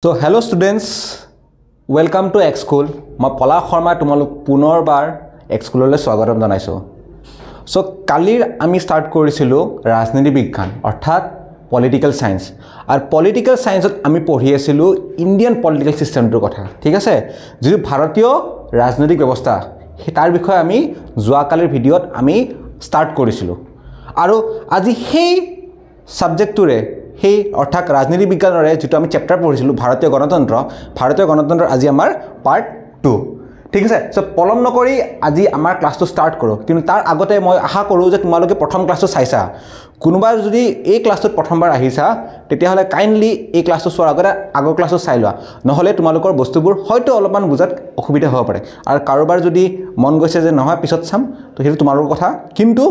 So hello students, welcome to X School. মই পলাশ শৰ্মা তোমালোক পুনৰবাৰ X Schoolলৈ স্বাগতম জনাইছো। So কালিৰ আমি স্টাৰ্ট কৰিছিলো ৰাজনীতি বিজ্ঞান অৰ্থাৎ পলিটিক্যাল সায়েন্স আৰু পলিটিক্যাল সায়েন্সত আমি পঢ়ি আছিলো ইন্ডিয়ান পলিটিক্যাল সিস্টেমটোৰ কথা ঠিক আছে যিটো ভাৰতীয় ৰাজনৈতিক ব্যৱস্থা তাৰ বিষয়ে আমি যোৱাকালিৰ ভিডিঅ'ত আমি স্টাৰ্ট কৰিছিলো আৰু আজি সেই সাবজেক্টটোৰে সেই অৰ্থাৎ ৰাজনীতি বিজ্ঞানৰে যেটো আমি চেপ্টাৰ পঢ়িছিলো ভাৰতীয় গণতন্ত্ৰ আজি আমাৰ পাৰ্ট 2 ঠিক আছে সো পলম নকৰি আজি আমাৰ ক্লাসটো স্টাৰ্ট কৰো কিন্তু তাৰ আগতে মই আশা কৰো যে তোমালোকে প্ৰথম ক্লাসটো চাইছা কোনোবা যদি এই ক্লাসটোত প্ৰথমবাৰ আহিছা তেতিয়া হলে কাইন্ডলি এই ক্লাসটো চোৱাৰ আগতে আগৰ ক্লাসটো চাই লোৱা নহলে তোমালোকৰ বস্তুবোৰ হয়তো অলপমান বুজাত অসুবিধা হ'ব পাৰে আৰু কাৰোবাৰ যদি মন গৈছে যে নহয় পিছত চাম তো হেতু তোমালোকৰ কথা কিন্তু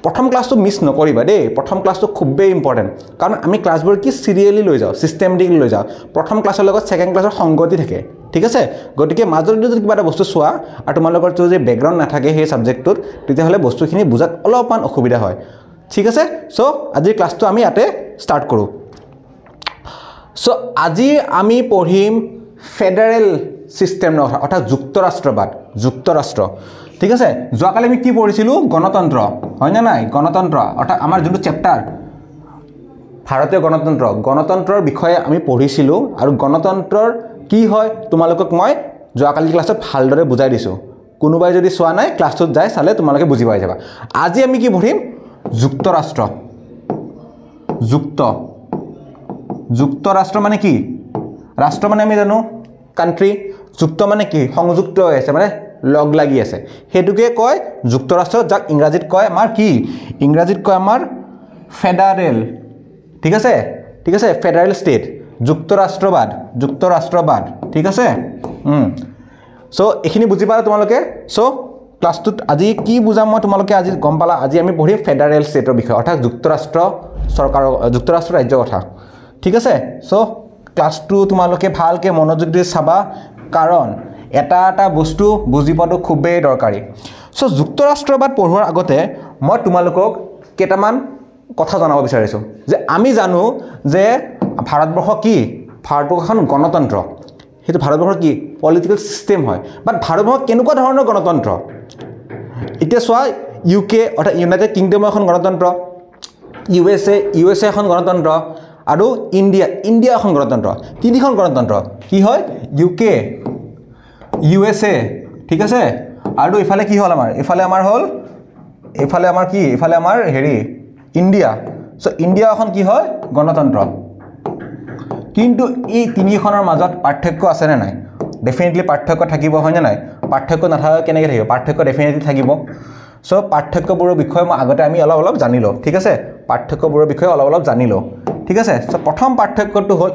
প্ৰথম ক্লাসটো মিস নকৰিবা দেই প্ৰথম ক্লাসটো খুবই ইম্পৰ্টেন্ট কাৰণ আমি ক্লাসবোৰ কি সিৰিয়ালি লৈ যাও সিস্টেমেটিকলি লৈ যাও প্ৰথম ক্লাসৰ লগত সেকেন্ড ক্লাসৰ সংগতি থাকে ঠিক আছে গতিকে মাজৰ যদি কিবা এটা বস্তু চোৱা আৰু তোমালোকৰ যদি ব্যাকগ্ৰাউণ্ড নাথাকে সেই সাবজেক্টটোত তেতিয়া হলে বস্তুখিনি বুজাত অলপমান অসুবিধা হয় ঠিক আছে সো আজিৰ ক্লাসটো আমি ইয়াতে স্টাৰ্ট কৰো সো আজি আমি পঢ়িম ফেডাৰেল সিস্টেম অৰ্থাৎ যুক্তৰাষ্ট্ৰ ঠিক আছে যোৱাকালি আমি কি পঢ়িছিলো গণতন্ত্ৰ হয় না নাই গণতন্ত্ৰ অৰ্থাৎ আমাৰ যোনটো চেপ্টাৰ ভাৰতীয় গণতন্ত্ৰৰ বিষয়ে আমি পঢ়িছিলো আৰু গণতন্ত্ৰৰ কি হয় তোমালোকক মই যোৱাকালি ক্লাছত ভালদৰে বুজাই দিছো কোনোবাই যদি চোৱা নাই ক্লাছটোত যাই চালে তোমালোকে বুজি পাই যাবা আজি আমি কি পঢ়িম যুক্তৰাষ্ট্ৰ মানে কি ৰাষ্ট্ৰ মানে আমি জানো কান্ট্ৰি যুক্ত মানে কি সংযুক্ত হৈ আছে মানে লগ লাগি আছে হেতুকে কয় যুক্তৰাষ্ট্ৰ যাক ইংৰাজীত কয় আমাৰ কি ইংৰাজীত কয় আমাৰ ফেডাৰেল ঠিক আছে ফেডাৰেল ষ্টেট যুক্তৰাষ্ট্ৰবাদ ঠিক আছে সো এখিনি বুজি পালা তোমালোকে সো ক্লাসটোত আজি কি বুজাম মই তোমালোকে আজি গম পালা আজি আমি পঢ়ি ফেডাৰেল ষ্টেটৰ বিষয় অৰ্থাৎ যুক্তৰাষ্ট্ৰ ৰাজ্যৰ কথা ঠিক আছে সো ক্লাসটো তোমালোকে ভালকে মনোযোগ দি চাবা কাৰণ এটা বস্তু বুজি পাটো খুবেই দৰকাৰী সো যুক্তৰাষ্ট্ৰবাদ পঢ়োৱাৰ আগতে মই তোমালোকক কেইটামান কথা জনাব বিচাৰিছো যে আমি জানো যে ভাৰতবৰ্ষখন গণতন্ত্ৰ হেতু ভাৰতবৰ্ষৰ কি পলিটিক্যাল সিস্টেম হয় বাট ভাৰতবৰ্ষ কেনেকুৱা ধৰণৰ গণতন্ত্ৰ এতিয়া চোৱা ইউকে অৰ্থাৎ ইউনাইটেড কিংডম এখন গণতন্ত্ৰ ইউএসএ এখন গণতন্ত্ৰ আৰু ইণ্ডিয়া এখন গণতন্ত্ৰ তিনিখন গণতন্ত্ৰ কি হয় ইউকে USA ঠিক আছে আৰু ইফালে কি হল ইফালে আমাৰ হেৰি ইণ্ডিয়া সো ইণ্ডিয়া এখন কি হয় গণতন্ত্ৰ কিন্তু এই তিনিখনৰ মাজত পাৰ্থক্য আছে নে নাই ডেফিনেটলি পাৰ্থক্য থাকিব হয় না নাই পাৰ্থক্য নাথাকে কেনেকৈ থাকিব পাৰ্থক্য ডেফিনেটলি থাকিব সো পাৰ্থক্যবোৰৰ বিষয়ে মই আগতে আমি অলপ জানিলো ঠিক আছে পাৰ্থক্যবোৰৰ বিষয়ে অলপ জানিলো ঠিক আছে সো প্ৰথম পাৰ্থক্যটো হল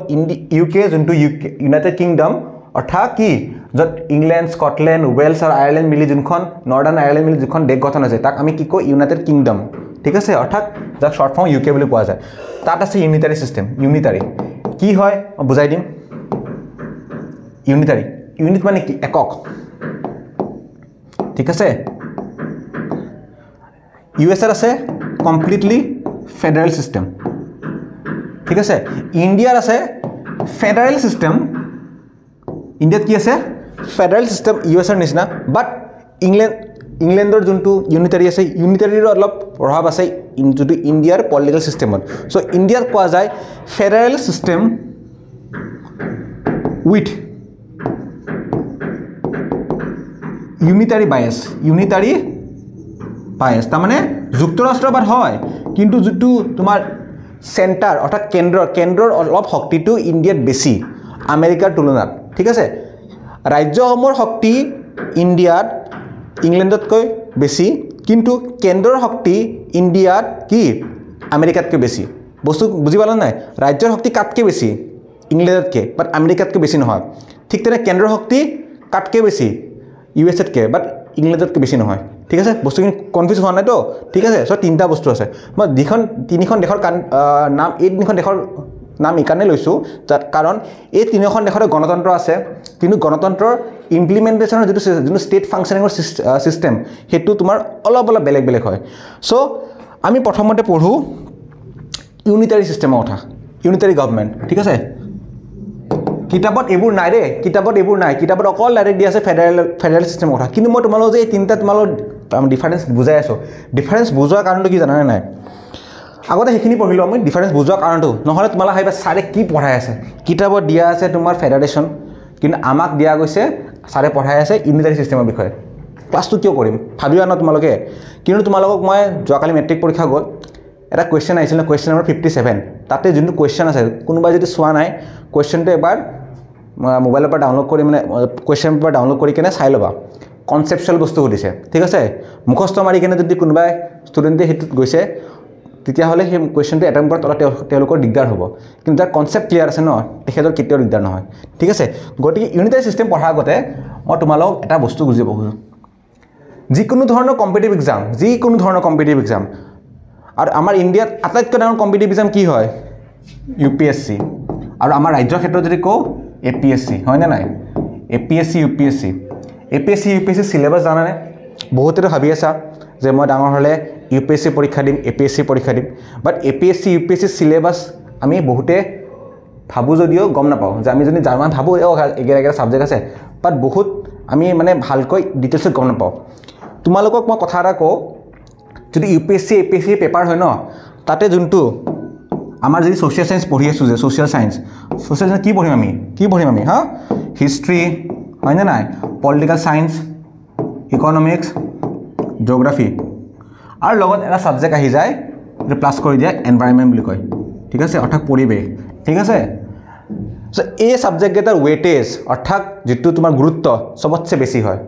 ইউকে যোনটো ইউনাইটেড কিংডম অৰ্থাৎ কি যত ইংল্যান্ড স্কটল্যান্ড ওয়েলছ আৰু আয়াৰল্যান্ড মিলি যোনখন নৰ্দাৰ্ণ আয়াৰল্যান্ড মিলি যোনখন দেশ গঠন আছে তাক আমি কি কয় ইউনাইটেড কিংডম ঠিক আছে অৰ্থাৎ যাক শৰ্ট ফৰ্ম ইউকে বুলি কোৱা যায় তাত আছে ইউনিটাৰী সিস্টেম ইউনিটাৰী কি হয় বুজাই দিম ইউনিট মানে কি একক ঠিক আছে ইউএসএত আছে কমপ্লিটলি ফেডাৰেল সিস্টেম ঠিক আছে ইণ্ডিয়াত আছে ফেডাৰেল সিস্টেম ইণ্ডিয়াত কি আছে ফেডাৰেল সিস্টেম ইউএসএৰ নিচিনা বাট ইংলেণ্ডৰ যোনটো ইউনিটাৰী আছে ইউনিটাৰীৰ অলপ প্ৰভাৱ আছে যোনটো ইণ্ডিয়াৰ পলিটিক্যাল সিস্টেমত সো ইণ্ডিয়াত কোৱা যায় ফেডাৰেল সিস্টেম উইথ ইউনিটাৰী বায়াস তাৰ মানে যুক্তৰাষ্ট্ৰবাদ হয় কিন্তু যেটো তোমাৰ সেন্টাৰ অৰ্থাৎ কেন্দ্ৰৰ অলপ শক্তিটো ইণ্ডিয়াত বেছি আমেৰিকাৰ তুলনাত ঠিক আছে ৰাজ্যসমূহৰ শক্তি ইণ্ডিয়াত ইংলেণ্ডতকৈ বেছি কিন্তু কেন্দ্ৰৰ শক্তি ইণ্ডিয়াত কি আমেৰিকাতকৈ বেছি বস্তু বুজি পালা নাই ৰাজ্যৰ শক্তি কাটকে বেছি ইংলেণ্ডতকৈ বাট আমেৰিকাতকৈ বেছি নহয় ঠিক তেনে কেন্দ্ৰৰ শক্তি কাটকে বেছি ইউএছএতকৈ বাট ইংলেণ্ডতকৈ বেছি নহয় ঠিক আছে বস্তুখিনি কনফিউজ হোৱা নাই তো ঠিক আছে সো তিনিটা বস্তু আছে মই তিনিখন দেশৰ নাম এই তিনিখন দেশৰ নাম ইকাৰণে লৈছো কাৰণ এই তিনিখন দেশৰ গণতন্ত্ৰ আছে কিন্তু গণতন্ত্ৰৰ ইমপ্লিমেন্টেশনৰ যেটো ষ্টেট ফাংচনিঙৰ সিস্টেম হেতু তোমাৰ অলপ বেলেগ হয় সো আমি প্ৰথমতে পঢ়ো ইউনিটাৰী সিস্টেমৰ কথা ইউনিটাৰী গভৰ্নমেন্ট ঠিক আছে কিতাপত এইবোৰ নাই দেই কিতাপত এইবোৰ নাই কিতাপত অকল ডাইৰেক্ট দি আছে ফেডাৰেল চিষ্টেমৰ কথা কিন্তু মই তোমালোকক যে এই তিনিটা তোমালোক ডিফাৰেঞ্চ বুজাই আছোঁ ডিফাৰেঞ্চ বুজোৱাৰ কাৰণটো কি জানানে নাই আগতে সেইখিনি পঢ়িলোঁ আমি ডিফাৰেঞ্চ বুজোৱাৰ কাৰণটো নহ'লে তোমালোক ভাবিবা ছাৰে কি পঢ়াই আছে কিতাপত দিয়া আছে তোমাৰ ফেডাৰেশ্যন কিন্তু আমাক দিয়া গৈছে ছাৰে পঢ়াই আছে ইউনিটাৰী চিষ্টেমৰ বিষয়ে ক্লাছটো কিয় কৰিম ভাবিবা ন তোমালোকে কিন্তু তোমালোকক মই যোৱাকালি মেট্ৰিক পৰীক্ষা গ'ল এটা কুৱেশ্যন আহিছিল কুৱেশ্যন নম্বৰ 57 তাতে যোনটো কুৱেশ্যন আছে কোনোবাই যদি চোৱা নাই কুৱেশ্যনটো এবাৰ মোবাইলৰ পৰা ডাউনলোড কৰি মানে কুৱেশ্যন পেপাৰ ডাউনলোড কৰি কেনে চাই ল'বা কনচেপচুৱেল বস্তু সুধিছে ঠিক আছে মুখস্থ মাৰি কেনে যদি কোনোবাই ষ্টুডেণ্টে সেইটোত গৈছে তেতিয়াহ'লে সেই কুৱেশ্যনটো এটেম্প কৰাত অলপ তেওঁলোকৰ দিগদাৰ হ'ব কিন্তু যাৰ কনচেপ্ট ক্লিয়াৰ আছে ন তেখেতৰ কেতিয়াও দিগদাৰ নহয় ঠিক আছে গতিকে ইউনিটাৰী চিষ্টেম পঢ়াৰ আগতে মই তোমালোকক এটা বস্তু বুজিব খোজোঁ যিকোনো ধৰণৰ কম্পিটিটিভ এক্সাম আৰু আমাৰ ইণ্ডিয়াত আটাইতকৈ ডাঙৰ কম্পিটিটিভ এক্সাম কি হয় UPSC আৰু আমাৰ ৰাজ্যৰ ক্ষেত্ৰত যদি কওঁ APSC হয়নে নাই APSC UPSC চিলেবাছ জানানে বহুতেতো ভাবি আছা যে মই ডাঙৰ হ'লে UPSC পৰীক্ষা দিম APSC পৰীক্ষা দিম বাট APSC UPSC চিলেবাছ আমি বহুতে ভাবোঁ যদিও গম নাপাওঁ যে আমি যদি জাৰ্মান ভাবোঁ একেটা ছাবজেক্ট আছে বাট বহুত আমি মানে ভালকৈ ডিটেইলছত গম নাপাওঁ তোমালোকক মই কথা এটা কওঁ যদি UPSC APSC পেপাৰ হয় ন তাতে যোনটো আমাৰ যদি ছ'চিয়েল সায়েন্স পঢ়ি আছোঁ যে ছ'চিয়েল সায়েন্স কি পঢ়িম আমি হা হিষ্ট্ৰী হয়নে নাই পলিটিকেল সায়েন্স ইকনমিক্স জিঅ'গ্ৰাফি আৰু লগত এটা সাবজেক্ট আহি যায় এটা প্লাস কৰি দিয়ে এনভাইৰনমেন্ট বুলি কয় ঠিক আছে অৰ্থাৎ পৰিৱেশ ঠিক আছে সো এই সাবজেক্ট কেইটাৰ ওয়েটেজ অৰ্থাৎ যেটো তোমাৰ গুৰুত্ব সবতছে বেছি হয়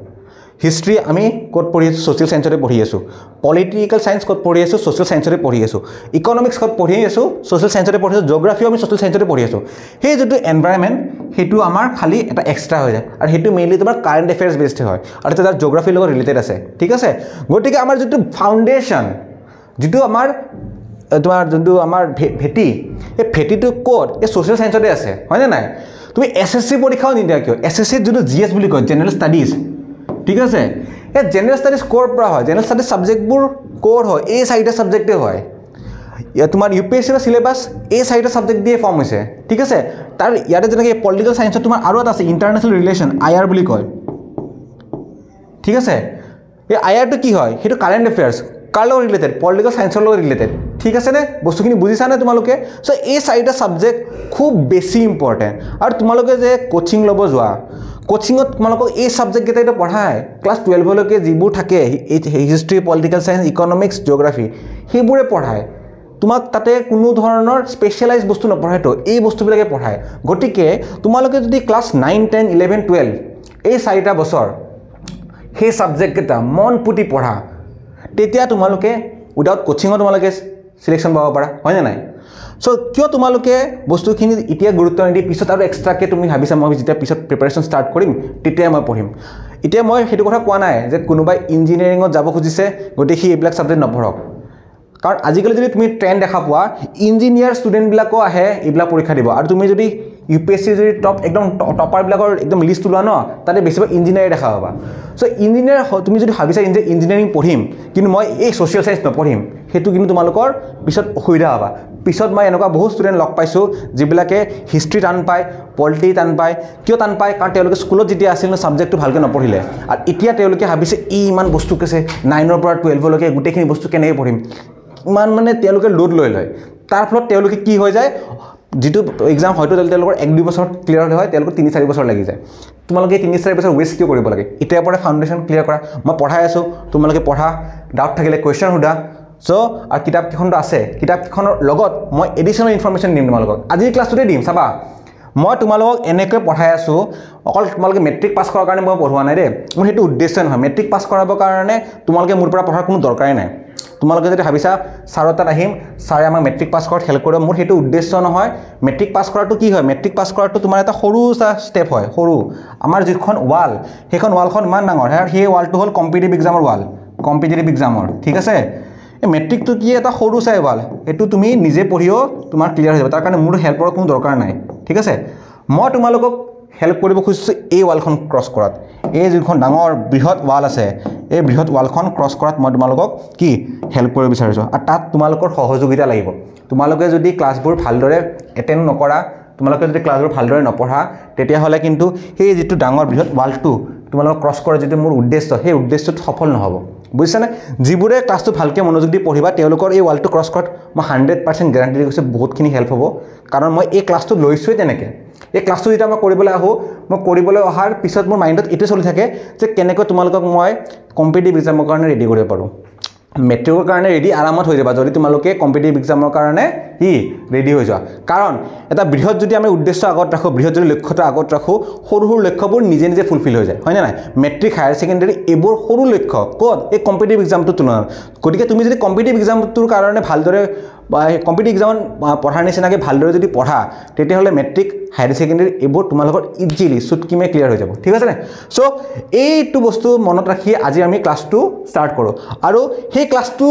হিষ্ট্ৰী আমি কোড পঢ়ি আছোঁ ছ'চিয়েল সায়েন্সৰে পঢ়ি আছোঁ পলিটিকেল সায়েন্স কোড পঢ়ি আছোঁ ছ'চিয়েল সায়েন্সৰে পঢ়ি আছোঁ ইকনমিক্স কোড পঢ়ি আছোঁ ছ'চিয়েল সায়েন্সৰে পঢ়ি আছোঁ জিঅ'গ্ৰাফিও আমি ছ'চিয়েল সায়েন্সৰে পঢ়ি আছোঁ সেই যেটো এনভাইৰনমেন্ট হেতু আমাৰ খালি এটা এক্সট্ৰা হৈ যায় আৰু হেতু মেইনলি তোমাৰ কাৰেন্ট এফেয়াৰ্স বেসড হয় আৰু এটা জিঅ'গ্ৰাফিৰ লগত ৰিলেটেড আছে ঠিক আছে গতিকে আমাৰ যেটো ফাউন্ডেশন যেটো আমাৰ তোমাৰ যোনটো আমাৰ ভেটি এই ভেটিটো কোড এই ছ'চিয়েল সায়েন্সতে আছে হয়নে নাই তুমি SSC পৰীক্ষাও নিদিয়া কিয় SSC যোনটো GS বুলি কয় জেনাৰেল ষ্টাডিজ ঠিক আছে এই জেনাৰেল ষ্টাডিজ কোৰ পৰা হয় জেনাৰেল ষ্টাডিজ সাবজেক্টবোৰ কোৰ হয় এই চাৰিটা সাবজেক্টে হয় তোমাৰ UPSC ৰ সিলেবাস এই চাৰিটা সাবজেক্ট দিয়ে ফৰ্ম হৈছে ঠিক আছে তাৰ ইয়াতে যেনেকৈ পলিটিকেল সায়েন্সত তোমাৰ আৰু এটা আছে ইন্টাৰনেশ্যনেল ৰিলেশ্যন IR বুলি কয় ঠিক আছে এই IR টো কি হয় হেতু কাৰেন্ট এফেয়াৰ্স কাৰ লগত ৰিলেটেড পলিটিকেল সায়েন্সৰ লগত ৰিলেটেড ঠিক আছে নে বস্তুখিনি বুজিছা নে তোমালোকে সো এই চাৰিটা সাবজেক্ট খুব বেছি ইম্পৰ্টেন্ট আৰু তোমালোকে যে কোচিং ল'ব যোৱা কোচিংত তোমালোকক এই সাবজেক্ট কেইটা পঢ়ায় ক্লাস 12 লৈকে যিবোৰ থাকে history political science economics geography সেইবোৰে পঢ়ায় তোমাক তাতে কোনো ধৰণৰ স্পেশালাইজ বস্তু নপঢ়ায়তো এই বস্তুবিলাকে পঢ়ায় গতিকে তোমালোকে যদি ক্লাস 9 10 11 12 এই চাৰিটা বছৰ সেই সাবজেক্ট কেইটা মন পুতি পঢ়া তেতিয়া তোমালোকে উইদাউট কোচিংত তোমালোকে সিলেকশন পাব পাৰা হয় নাই সো কিয় তোমালোকে বস্তুখিনি ইতিয়া গুৰুত্ব নিদি পিছত আৰু এক্সট্ৰাকে তুমি ভাবিছা মই যেতিয়া পিছত প্ৰিপাৰেচন ষ্টাৰ্ট কৰিম তেতিয়া মই পঢ়িম এতিয়া মই হেতু কথা কোৱা নাই যে কোনোবাই ইঞ্জিনিয়াৰিঙত যাব খুজিছে গতিকে সি এইবিলাক সাবজেক্ট নপঢ়ক কাৰণ আজিকালি যদি তুমি ট্ৰেন্ড দেখা পোৱা ইঞ্জিনিয়াৰ ষ্টুডেন্ট বিলাকো আহে এইবিলাক পৰীক্ষা দিব আৰু তুমি যদি UPSC যদি টপ একদম টপাৰ বিলাকৰ একদম লিষ্ট লোৱা ন তাতে বেছিভাগ ইঞ্জিনিয়াৰ দেখা পাবা সো ইঞ্জিনিয়াৰ তুমি যদি ভাবিছা ইঞ্জিনিয়াৰিং পঢ়িম কিন্তু মই এই ছ'চিয়েল সায়েন্স নপঢ়িম হেতু কিন্তু তোমালোকৰ পিছত অসুবিধা হ'ব পিছত মই এনেকুৱা বহুত ষ্টুডেন্ট লগ পাইছো যিবিলাকে হিষ্ট্ৰী টান পায় পলিটি টান পায় কিয় টান পায় কাৰণ তেওঁলোকে স্কুলত যেতিয়া আছিল ন সাবজেক্টটো ভালকৈ নপঢ়িলে আৰু এতিয়া তেওঁলোকে ভাবিছে ইমান বস্তু কেছে 9 ৰ পৰা 12 লৈকে গোটেইখিনি বস্তু কেনেকৈ পঢ়িম ইমান মানে তেওঁলোকে লোড লৈ লয় তাৰ ফলত তেওঁলোকে কি হৈ যায় যেটো এক্সাম হয়তো তেওঁলোকৰ 1-2 বছৰত ক্লিয়াৰ হয় তেওঁলোকৰ 3-4 বছৰ লাগি যায় তোমালোকে 3-4 বছৰ ওয়েষ্ট কিয় কৰিব লাগে এতিয়া পৰা ফাউন্ডেশন ক্লিয়াৰ কৰা মই পঢ়াই আছো তোমালোকে পঢ়া ডাউট থাকিলে কোৱেশ্চন সোধা সো আৰু কিতাপখনটো আছে কিতাপখনৰ লগত মই এডিশনাল ইনফৰমেশন দিম তোমালোকক আজি ক্লাছটোতে দিম চাবা মই তোমালোকক এনেকৈ পঢ়াই আছো অকল তোমালোকে মেট্ৰিক পাছ কৰাৰ কাৰণে মই পঢ়োৱা নাই ৰে মোৰ হেতু উদ্দেশ্য নহয় মেট্ৰিক পাছ কৰাবৰ কাৰণে তোমালোকে মোৰ পৰা পঢ়াৰ কোনো দৰকাৰে নাই তোমালোকে যদি ভাবিছা ছাৰৰ তাত আহিম ছাৰে আমাক মেট্ৰিক পাছ কৰাত হেল্প কৰিব মোৰ হেতু উদ্দেশ্য নহয় মেট্ৰিক পাছ কৰাটো কি হয় মেট্ৰিক পাছ কৰাটো তোমাৰ এটা সৰু ষ্টেপ হয় সৰু আমাৰ যিখন ওয়াল সেইখন ওয়ালখন ইমান ডাঙৰ আৰু সেই ওয়ালটো হ'ল কম্পিটিটিভ এক্সামৰ ওয়াল কম্পিটিটিভ এক্সামৰ ঠিক আছে এই মেট্ৰিকটো কি এটা সৰু চাই ওয়াল এটো তুমি নিজে পঢ়িও তোমাৰ ক্লিয়াৰ হৈ যাব তাৰ কাৰণে মোৰ হেল্পৰ কোনো দৰকাৰ নাই ঠিক আছে মই তোমালোকক হেল্প কৰিব খুজিছো এই ওয়ালখন ক্ৰছ কৰাত এই যিখন ডাঙৰ বৃহৎ ওয়াল আছে এই বৃহৎ ওয়ালখন ক্ৰছ কৰাত মই তোমালোকক কি হেল্প কৰিব বিচাৰিছো আৰু তাত তোমালোকৰ সহযোগিতা লাগিব তোমালোকে যদি ক্লাছবোৰ ভালদৰে এটেন্ড নকৰা তোমালোকে যদি ক্লাছবোৰ ভালদৰে নপঢ়া তেতিয়াহ'লে কিন্তু সেই যিটো ডাঙৰ বৃহৎ ৱালটো তোমালোকক ক্ৰছ কৰা যিটো মোৰ উদ্দেশ্য সেই উদ্দেশ্যটো সফল নহ'ব বুজিছানে যিবোৰে ক্লাছটো ভালকৈ মনোযোগ দি পঢ়িবা তেওঁলোকৰ এই ৱালটো ক্ৰছ কৰাত মই 100% গেৰাণ্টি দি কৈছোঁ বহুতখিনি হেল্প হ'ব কাৰণ মই এই ক্লাছটো লৈছোঁৱেই তেনেকৈ এই ক্লাছটো যেতিয়া মই কৰিবলৈ আহোঁ মই কৰিবলৈ অহাৰ পিছত মোৰ মাইণ্ডত এইটো চলি থাকে যে কেনেকৈ তোমালোকক মই কম্পিটিটিভ এক্সামৰ কাৰণে ৰেডি কৰিব পাৰোঁ মেট্ৰিকৰ কাৰণে ৰেডি আৰামত হৈ যাবা যদি তোমালোকে কম্পিটিটিভ এক্সামৰ কাৰণে ৰেডি হৈ যোৱা কাৰণ এটা বৃহৎ যদি আমি উদ্দেশ্য আগত ৰাখোঁ বৃহৎ যদি লক্ষ্যটো আগত ৰাখোঁ সৰু সৰু লক্ষ্যবোৰ নিজে নিজে ফুলফিল হৈ যায় হয়নে নাই মেট্ৰিক হায়াৰ ছেকেণ্ডেৰী এইবোৰ সৰু লক্ষ্য ক'ত এই কম্পিটিটিভ এক্সামটোৰ তুলনাত গতিকে তুমি যদি কম্পিটিটিভ এক্সামটোৰ কাৰণে ভালদৰে বা কম্পিটিটিভ এক্সামত পঢ়াৰ নিচিনাকৈ ভালদৰে যদি পঢ়া তেতিয়াহ'লে মেট্ৰিক হায়াৰ ছেকেণ্ডেৰী এইবোৰ তোমালোকৰ ইজিলি চুটকিমে ক্লিয়াৰ হৈ যাব ঠিক আছে নে চ' এইটো বস্তু মনত ৰাখি আজি আমি ক্লাছটো ষ্টাৰ্ট কৰোঁ আৰু সেই ক্লাছটো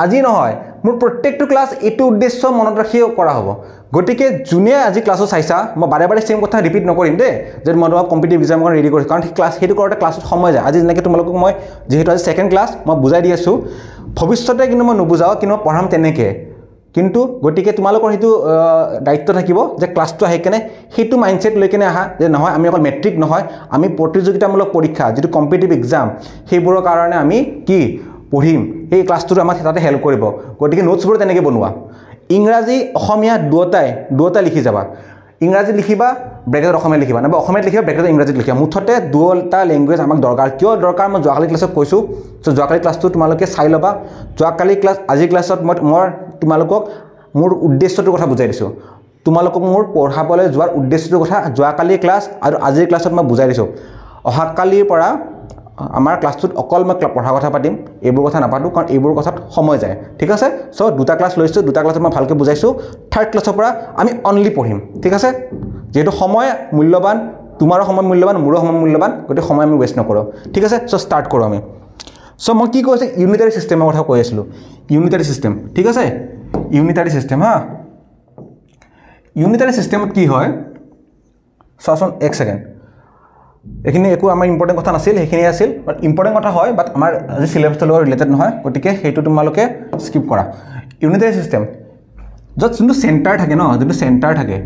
আজি নহয় মোৰ প্ৰত্যেকটো ক্লাছ এইটো উদ্দেশ্য মনত ৰাখি কৰা হ'ব গতিকে যোনে আজি ক্লাছটো চাইছা মই বাৰে বাৰে সেম কথা ৰিপিট নকৰিম দেই যে মই তোমাক কম্পিটিটিভ এক্সামৰ কাৰণে ৰেডি কৰিছোঁ কাৰণ সেইটো কৰোঁতে ক্লাছত সময় যায় আজি যেনেকৈ তোমালোকক মই যিহেতু আজি ছেকেণ্ড ক্লাছ মই বুজাই দি আছোঁ ভৱিষ্যতে কিন্তু মই নুবুজাওঁ কিন্তু মই পঢ়াম তেনেকৈ কিন্তু গতিকে তোমালোকৰ সেইটো দায়িত্ব থাকিব যে ক্লাছটো আহি কেনে সেইটো মাইণ্ডছেট লৈ কেনে আহা যে নহয় আমি অকল মেট্ৰিক নহয় আমি প্ৰতিযোগিতামূলক পৰীক্ষা যিটো কম্পিটিটিভ এক্সাম সেইবোৰৰ কাৰণে আমি কি পঢ়িম সেই ক্লাছটোত আমাক তাতে হেল্প কৰিব গতিকে নোটছবোৰ তেনেকৈ বনোৱা ইংৰাজী অসমীয়া দুয়োটাই লিখি যাবা ইংৰাজী লিখিবা ব্ৰেকেটত অসমীয়া লিখিবা নাইবা অসমীয়াত লিখিবা ব্ৰেকেটত ইংৰাজীত লিখিবা মুঠতে দুয়োটা লেংগুৱেজ আমাক দৰকাৰ কিয় দৰকাৰ মই যোৱাকালি ক্লাছত কৈছোঁ চ' যোৱাকালি ক্লাছটো তোমালোকে চাই ল'বা যোৱাকালি আজিৰ ক্লাছত মই তোমালোকক মোৰ উদ্দেশ্যটোৰ কথা বুজাই দিছোঁ তোমালোকক মোৰ পঢ়াবলৈ যোৱাৰ উদ্দেশ্যটোৰ কথা যোৱাকালি ক্লাছ আৰু আজিৰ ক্লাছত মই বুজাই দিছোঁ অহাকালিৰ পৰা আমাৰ ক্লাছটোত অকল মই পঢ়াৰ কথা পাতিম এইবোৰ কথা নাপাতোঁ কাৰণ এইবোৰ কথাত সময় যায় ঠিক আছে চ' দুটা ক্লাছ লৈছোঁ দুটা ক্লাছত মই ভালকৈ বুজাইছোঁ থাৰ্ড ক্লাছৰ পৰা আমি অনলি পঢ়িম ঠিক আছে যিহেতু সময় মূল্যৱান তোমাৰো সময় মূল্যৱান মোৰো সময় মূল্যৱান গতিকে সময় আমি ৱেষ্ট নকৰোঁ ঠিক আছে চ' ষ্টাৰ্ট কৰোঁ আমি চ' মই কি কৈছোঁ ইউনিটাৰী ছিষ্টেমৰ কথা কৈ আছিলোঁ ইউনিটাৰী ছিষ্টেম ঠিক আছে ইউনিটাৰী ছিষ্টেম হা ইউনিটাৰী ছিষ্টেমত কি হয় চোৱাচোন এক ছেকেণ্ড এইখিনি একো আমাৰ ইম্পৰ্টেণ্ট কথা নাছিল সেইখিনি আছিল বাট ইম্পৰ্টেণ্ট কথা হয় বাট আমাৰ আজি চিলেবাছটোৰ লগত ৰিলেটেড নহয় গতিকে সেইটো তোমালোকে স্কিপ কৰা ইউনিটাৰী ছিষ্টেম য'ত যোনটো চেণ্টাৰ থাকে ন যোনটো চেণ্টাৰ থাকে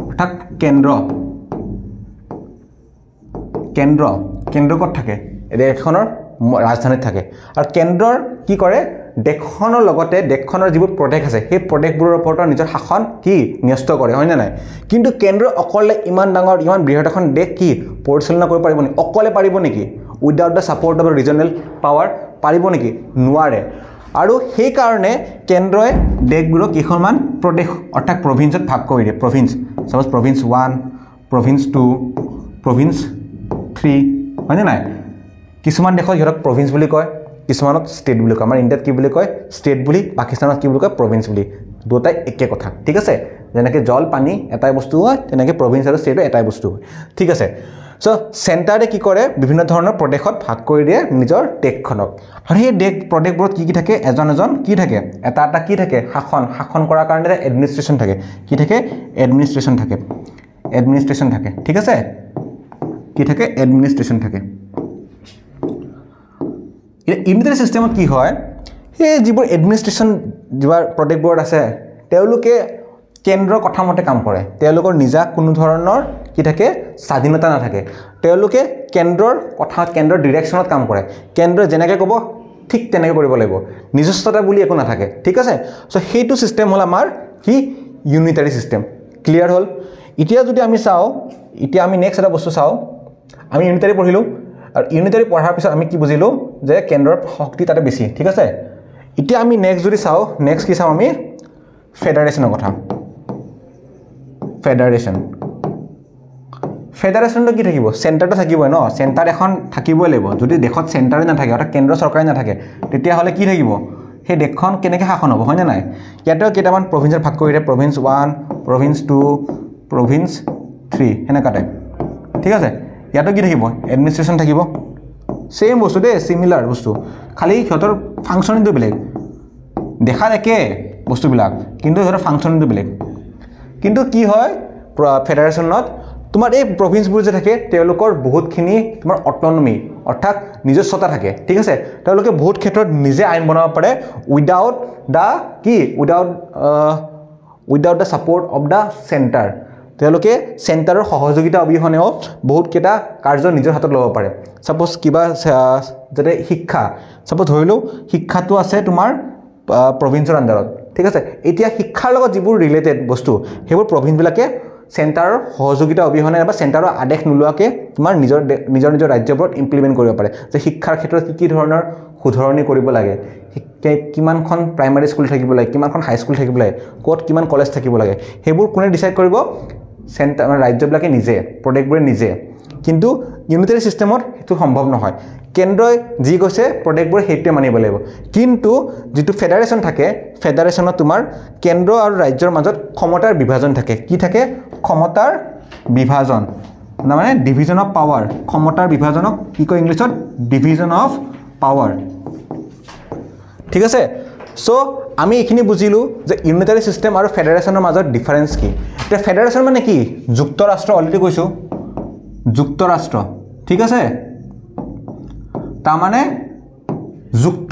অৰ্থাৎ কেন্দ্ৰ ক'ত থাকে দেশখনৰ ৰাজধানীত থাকে আৰু কেন্দ্ৰৰ কি কৰে দেশখনৰ লগতে দেশখনৰ যিবোৰ প্ৰদেশ আছে সেই প্ৰদেশবোৰৰ ওপৰত নিজৰ শাসন কি ন্যস্ত কৰে হয়নে নাই কিন্তু কেন্দ্ৰ অকলে ইমান ডাঙৰ ইমান বৃহৎ এখন দেশ কি পৰিচালনা কৰিব পাৰিব নেকি অকলে পাৰিব নেকি without the support of regional power পাৰিব নেকি নোৱাৰে আৰু সেইকাৰণে কেন্দ্ৰই দেশবোৰক কেইখনমান প্ৰদেশ অৰ্থাৎ প্ৰভিন্সত ভাগ কৰি দিয়ে প্ৰভিন্স চাপ'জ প্ৰভিন্স 1 প্ৰভিন্স 2 প্ৰভিন্স 3 হয়নে নাই কিছুমান দেশত সিহঁতক প্ৰভিন্স বুলি কয় কিছুমানত ষ্টেট বুলি কয় আমাৰ ইণ্ডিয়াত কি বুলি কয় ষ্টেট বুলি পাকিস্তানত কি বুলি কয় প্ৰভিন্স বুলি দুটাই একে কথা ঠিক আছে যেনেকৈ জল পানী এটাই বস্তু হয় তেনেকৈ প্ৰভিন্স আৰু ষ্টেটো এটাই বস্তু হয় ঠিক আছে চ' চেণ্টাৰে কি কৰে বিভিন্ন ধৰণৰ প্ৰদেশত ভাগ কৰি দিয়ে নিজৰ দেশখনক আৰু সেই প্ৰদেশবোৰত কি থাকে এজন কি থাকে এটা কি থাকে শাসন কৰাৰ কাৰণে এটা এডমিনিষ্ট্ৰেশ্যন থাকে কি থাকে এডমিনিষ্ট্ৰেশ্যন থাকে ঠিক আছে কি থাকে এডমিনিষ্ট্ৰেশ্যন থাকে ইউনিটাৰী ছিষ্টেমত কি হয় সেই যিবোৰ এডমিনিষ্ট্ৰেশ্যন যিবোৰ প্ৰদেশবোৰত আছে তেওঁলোকে কেন্দ্ৰৰ কথামতে কাম কৰে তেওঁলোকৰ নিজা কোনো ধৰণৰ কি থাকে স্বাধীনতা নাথাকে তেওঁলোকে কেন্দ্ৰৰ ডিৰেকশ্যনত কাম কৰে কেন্দ্ৰই যেনেকৈ ক'ব ঠিক তেনেকৈ কৰিব লাগিব নিজস্বতা বুলি একো নাথাকে ঠিক আছে চ' সেইটো ছিষ্টেম হ'ল আমাৰ কি ইউনিটাৰী ছিষ্টেম ক্লিয়াৰ হ'ল এতিয়া যদি আমি চাওঁ এতিয়া আমি নেক্সট এটা বস্তু চাওঁ আমি ইউনিটাৰী পঢ়িলোঁ আৰু ইউনিটাৰী পঢ়াৰ পিছত আমি কি বুজিলোঁ যে কেন্দ্ৰৰ শক্তি তাতে বেছি ঠিক আছে এতিয়া আমি নেক্সট যদি চাওঁ নেক্সট কি চাওঁ আমি ফেডাৰেশ্যনৰ কথা ফেডাৰেশ্যনটো কি থাকিব চেণ্টাৰটো থাকিবই ন চেণ্টাৰ এখন থাকিবই লাগিব যদি দেশত চেণ্টাৰে নাথাকে অৰ্থাৎ কেন্দ্ৰ চৰকাৰে নাথাকে তেতিয়াহ'লে কি থাকিব সেই দেশখন কেনেকৈ শাসন হ'ব হয়নে নাই ইয়াতেও কেইটামান প্ৰভিন্সত ভাগ কৰি দিয়ে প্ৰভিন্স 1 প্ৰভিন্স 2 প্ৰভিন্স 3 সেনেকুৱা টাইপ ঠিক আছে ইয়াতো কি থাকিব এডমিনিষ্ট্ৰেশ্যন থাকিব সেম বস্তু দেই সিমিলাৰ বস্তু খালি সিহঁতৰ ফাংচনিংটো বেলেগ দেখাত একে বস্তুবিলাক কিন্তু সিহঁতৰ ফাংচনিংটো বেলেগ কিন্তু কি হয় ফেডাৰেশ্যনত তোমাৰ এই প্ৰভিন্সবোৰ যে থাকে তেওঁলোকৰ বহুতখিনি তোমাৰ অট'নমি অৰ্থাৎ নিজস্বতা থাকে ঠিক আছে তেওঁলোকে বহুত ক্ষেত্ৰত নিজে আইন বনাব পাৰে without the support of the centre তেওঁলোকে চেণ্টাৰৰ সহযোগিতা অবিহনেও বহুতকেইটা কাৰ্য নিজৰ হাতত ল'ব পাৰে সাপোজ কিবা যাতে শিক্ষা সাপোজ ধৰিলো শিক্ষাটো আছে তোমাৰ প্ৰভিন্সৰ আন্ডাৰত ঠিক আছে এতিয়া শিক্ষাৰ লগত যিবোৰ ৰিলেটেড বস্তু সেইবোৰ প্ৰভিন্সবিলাকে চেণ্টাৰৰ সহযোগিতা অবিহনে বা চেণ্টাৰৰ আদেশ নোলোৱাকৈ তোমাৰ নিজৰ নিজৰ ৰাজ্যবোৰত ইমপ্লিমেণ্ট কৰিব পাৰে যে শিক্ষাৰ ক্ষেত্ৰত কি ধৰণৰ সুধৰণি কৰিব লাগে কিমানখন প্ৰাইমাৰী স্কুল থাকিব লাগে কিমানখন হাই স্কুল থাকিব লাগে ক'ত কিমান কলেজ থাকিব লাগে সেইবোৰ কোনে ডিচাইড কৰিব চেণ্টাৰ ৰাজ্যবিলাকে নিজে প্ৰদেশবোৰে নিজে কিন্তু ইউনিটাৰী ছিষ্টেমত সেইটো সম্ভৱ নহয় কেন্দ্ৰই যি কৈছে প্ৰদেশবোৰে সেইটোৱে মানিব লাগিব কিন্তু যিটো ফেডাৰেশ্যন থাকে ফেডাৰেশ্যনত তোমাৰ কেন্দ্ৰ আৰু ৰাজ্যৰ মাজত ক্ষমতাৰ বিভাজন থাকে কি থাকে ক্ষমতাৰ বিভাজন মানে ডিভিজন অফ পাৱাৰ ক্ষমতাৰ বিভাজনক কি কয় ইংলিছত ডিভিজন অফ পাৱাৰ ঠিক আছে সো আমি এইখিনি বুজিলো যে ইউনিটাৰী ছিষ্টেম আৰু ফেডাৰেশ্যনৰ মাজত ডিফাৰেন্স কি এতিয়া ফেডাৰেশ্যন মানে কি যুক্তৰাষ্ট্ৰ অলৰেডি কৈছোঁ যুক্তৰাষ্ট্ৰ ঠিক আছে তাৰমানে যুক্ত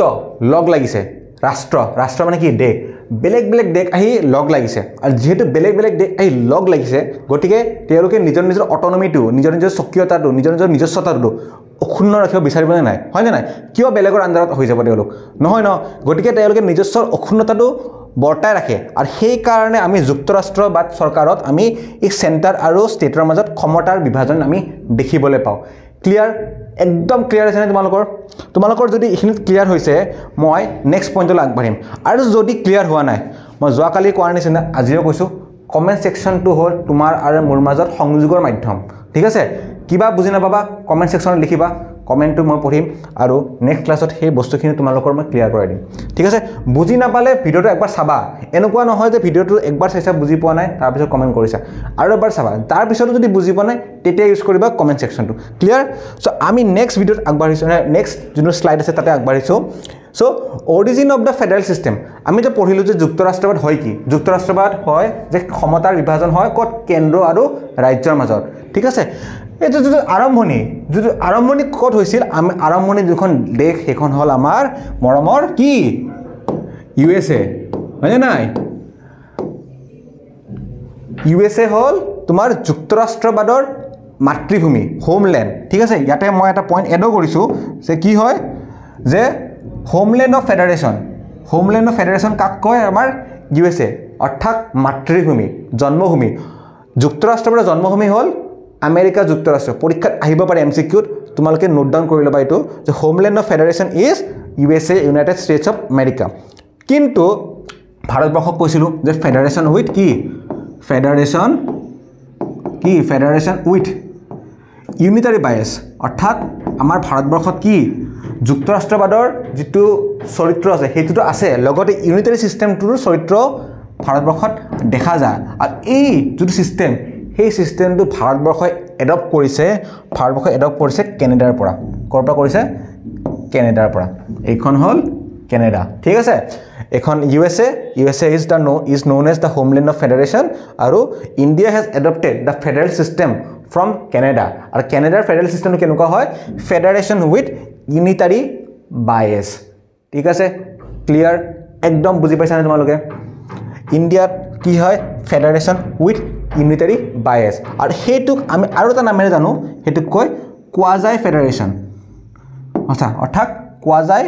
লগ লাগিছে ৰাষ্ট্ৰ মানে কি দেশ বেলেগ বেলেগ দেশ আহি লগ লাগিছে আৰু যেহেতু বেলেগ বেলেগ দেশ আহি লগ লাগিছে গতিকে তেওঁলোকে নিজৰ নিজৰ অটনমিটো নিজৰ নিজৰ স্বকীয়তাটো নিজৰ নিজৰ নিজস্বতাটো অক্ষুণ্ণ ৰাখিব বিচাৰিবনে নাই হয়নে নাই কিয় বেলেগৰ আণ্ডাৰত হৈ যাব তেওঁলোক নহয় ন গতিকে তেওঁলোকে নিজস্ব অক্ষুণ্ণতাটো বৰ্তাই ৰাখে আৰু সেই কাৰণে আমি যুক্তৰাষ্ট্ৰ বা চৰকাৰত আমি এই চেণ্টাৰ আৰু ষ্টেটৰ মাজত ক্ষমতাৰ বিভাজন আমি দেখিবলৈ পাওঁ ক্লিয়াৰ একদম ক্লিয়াৰ আছে নে তোমালোকৰ যদি এইখিনিত ক্লিয়াৰ হৈছে মই নেক্সট পইণ্টলৈ আগবাঢ়িম আৰু যদি ক্লিয়াৰ হোৱা নাই মই যোৱাকালি কোৱাৰ নিচিনা আজিও কৈছোঁ কমেণ্ট ছেকশ্যনটো হ'ল তোমাৰ আৰু মোৰ মাজত সংযোগৰ মাধ্যম ঠিক আছে কিবা বুজি নাপাবা কমেণ্ট ছেকশ্যনত লিখিবা কমেণ্টটো মই পঢ়িম আৰু নেক্সট ক্লাছত সেই বস্তুখিনি তোমালোকৰ মই ক্লিয়াৰ কৰাই দিম ঠিক আছে বুজি নাপালে ভিডিঅ'টো একবাৰ চাবা এনেকুৱা নহয় যে ভিডিঅ'টো একবাৰ চাইছা বুজি পোৱা নাই তাৰপিছত কমেণ্ট কৰিছা আৰু এবাৰ চাবা তাৰপিছতো যদি বুজি পোৱা নাই তেতিয়া ইউজ কৰিবা কমেণ্ট ছেকশ্যনটো ক্লিয়াৰ চ' আমি নেক্সট ভিডিঅ'ত আগবাঢ়িছোঁ নেক্সট যোনটো শ্লাইড আছে তাতে আগবাঢ়িছোঁ চ' origin of the federal system আমি যে পঢ়িলোঁ যে যুক্তৰাষ্ট্ৰবাদ হয় কি যুক্তৰাষ্ট্ৰবাদ হয় যে ক্ষমতাৰ বিভাজন হয় ক'ত কেন্দ্ৰ আৰু ৰাজ্যৰ মাজত ঠিক আছে এইটো যিটো আৰম্ভণি ক'ত হৈছিল আমি আৰম্ভণি যিখন দেশ সেইখন হ'ল আমাৰ মৰমৰ কি USA হয়নে নাই USA হ'ল তোমাৰ যুক্তৰাষ্ট্ৰবাদৰ মাতৃভূমি হোমলেণ্ড ঠিক আছে ইয়াতে মই এটা পইণ্ট এডো কৰিছোঁ যে কি হয় যে হোমলেণ্ড অফ ফেডাৰেশ্যন কাক কয় আমাৰ USA অৰ্থাৎ মাতৃভূমি জন্মভূমি যুক্তৰাষ্ট্ৰবাদৰ জন্মভূমি হ'ল আমেৰিকা যুক্তৰাষ্ট্ৰ পৰীক্ষাত আহিব পাৰে MCQত তোমালোকে নোট ডাউন কৰি ল'বা এইটো যে homeland of federation is USA United states of America কিন্তু ভাৰতবৰ্ষক কৈছিলোঁ যে ফেডাৰেশ্যন উইথ কি ফেডাৰেশ্যন উইথ ইউনিটাৰী বায়াছ অৰ্থাৎ আমাৰ ভাৰতবৰ্ষত কি যুক্তৰাষ্ট্ৰবাদৰ যিটো চৰিত্ৰ আছে সেইটোতো আছে লগতে ইউনিটাৰী ছিষ্টেমটোৰ চৰিত্ৰ ভাৰতবৰ্ষত দেখা যায় আৰু এই যিটো ছিষ্টেম সেই ছিষ্টেমটো ভাৰতবৰ্ষই এডপ্ট কৰিছে কেনেডাৰ পৰা ক'ৰ পৰা কৰিছে কেনেডাৰ পৰা এইখন হ'ল কেনেডা ঠিক আছে এখন USA is known as the homeland of federation আৰু India has adopted the federal system from Canada আৰু কেনেডাৰ ফেডাৰেল ছিষ্টেমটো কেনেকুৱা হয় ফেডাৰেশ্যন উইথ ইউনিটাৰী বায়াছ ঠিক আছে ক্লিয়াৰ একদম বুজি পাইছানে তোমালোকে ইণ্ডিয়াত কি হয় ফেডাৰেশ্যন উইথ ইউনিটাৰী বায়াছ আৰু সেইটোক আমি আৰু এটা নামেৰে জানো সেইটোক কয় কোৱাজাই ফেডাৰেশ্যন আচ্ছা অৰ্থাৎ কোৱাজাই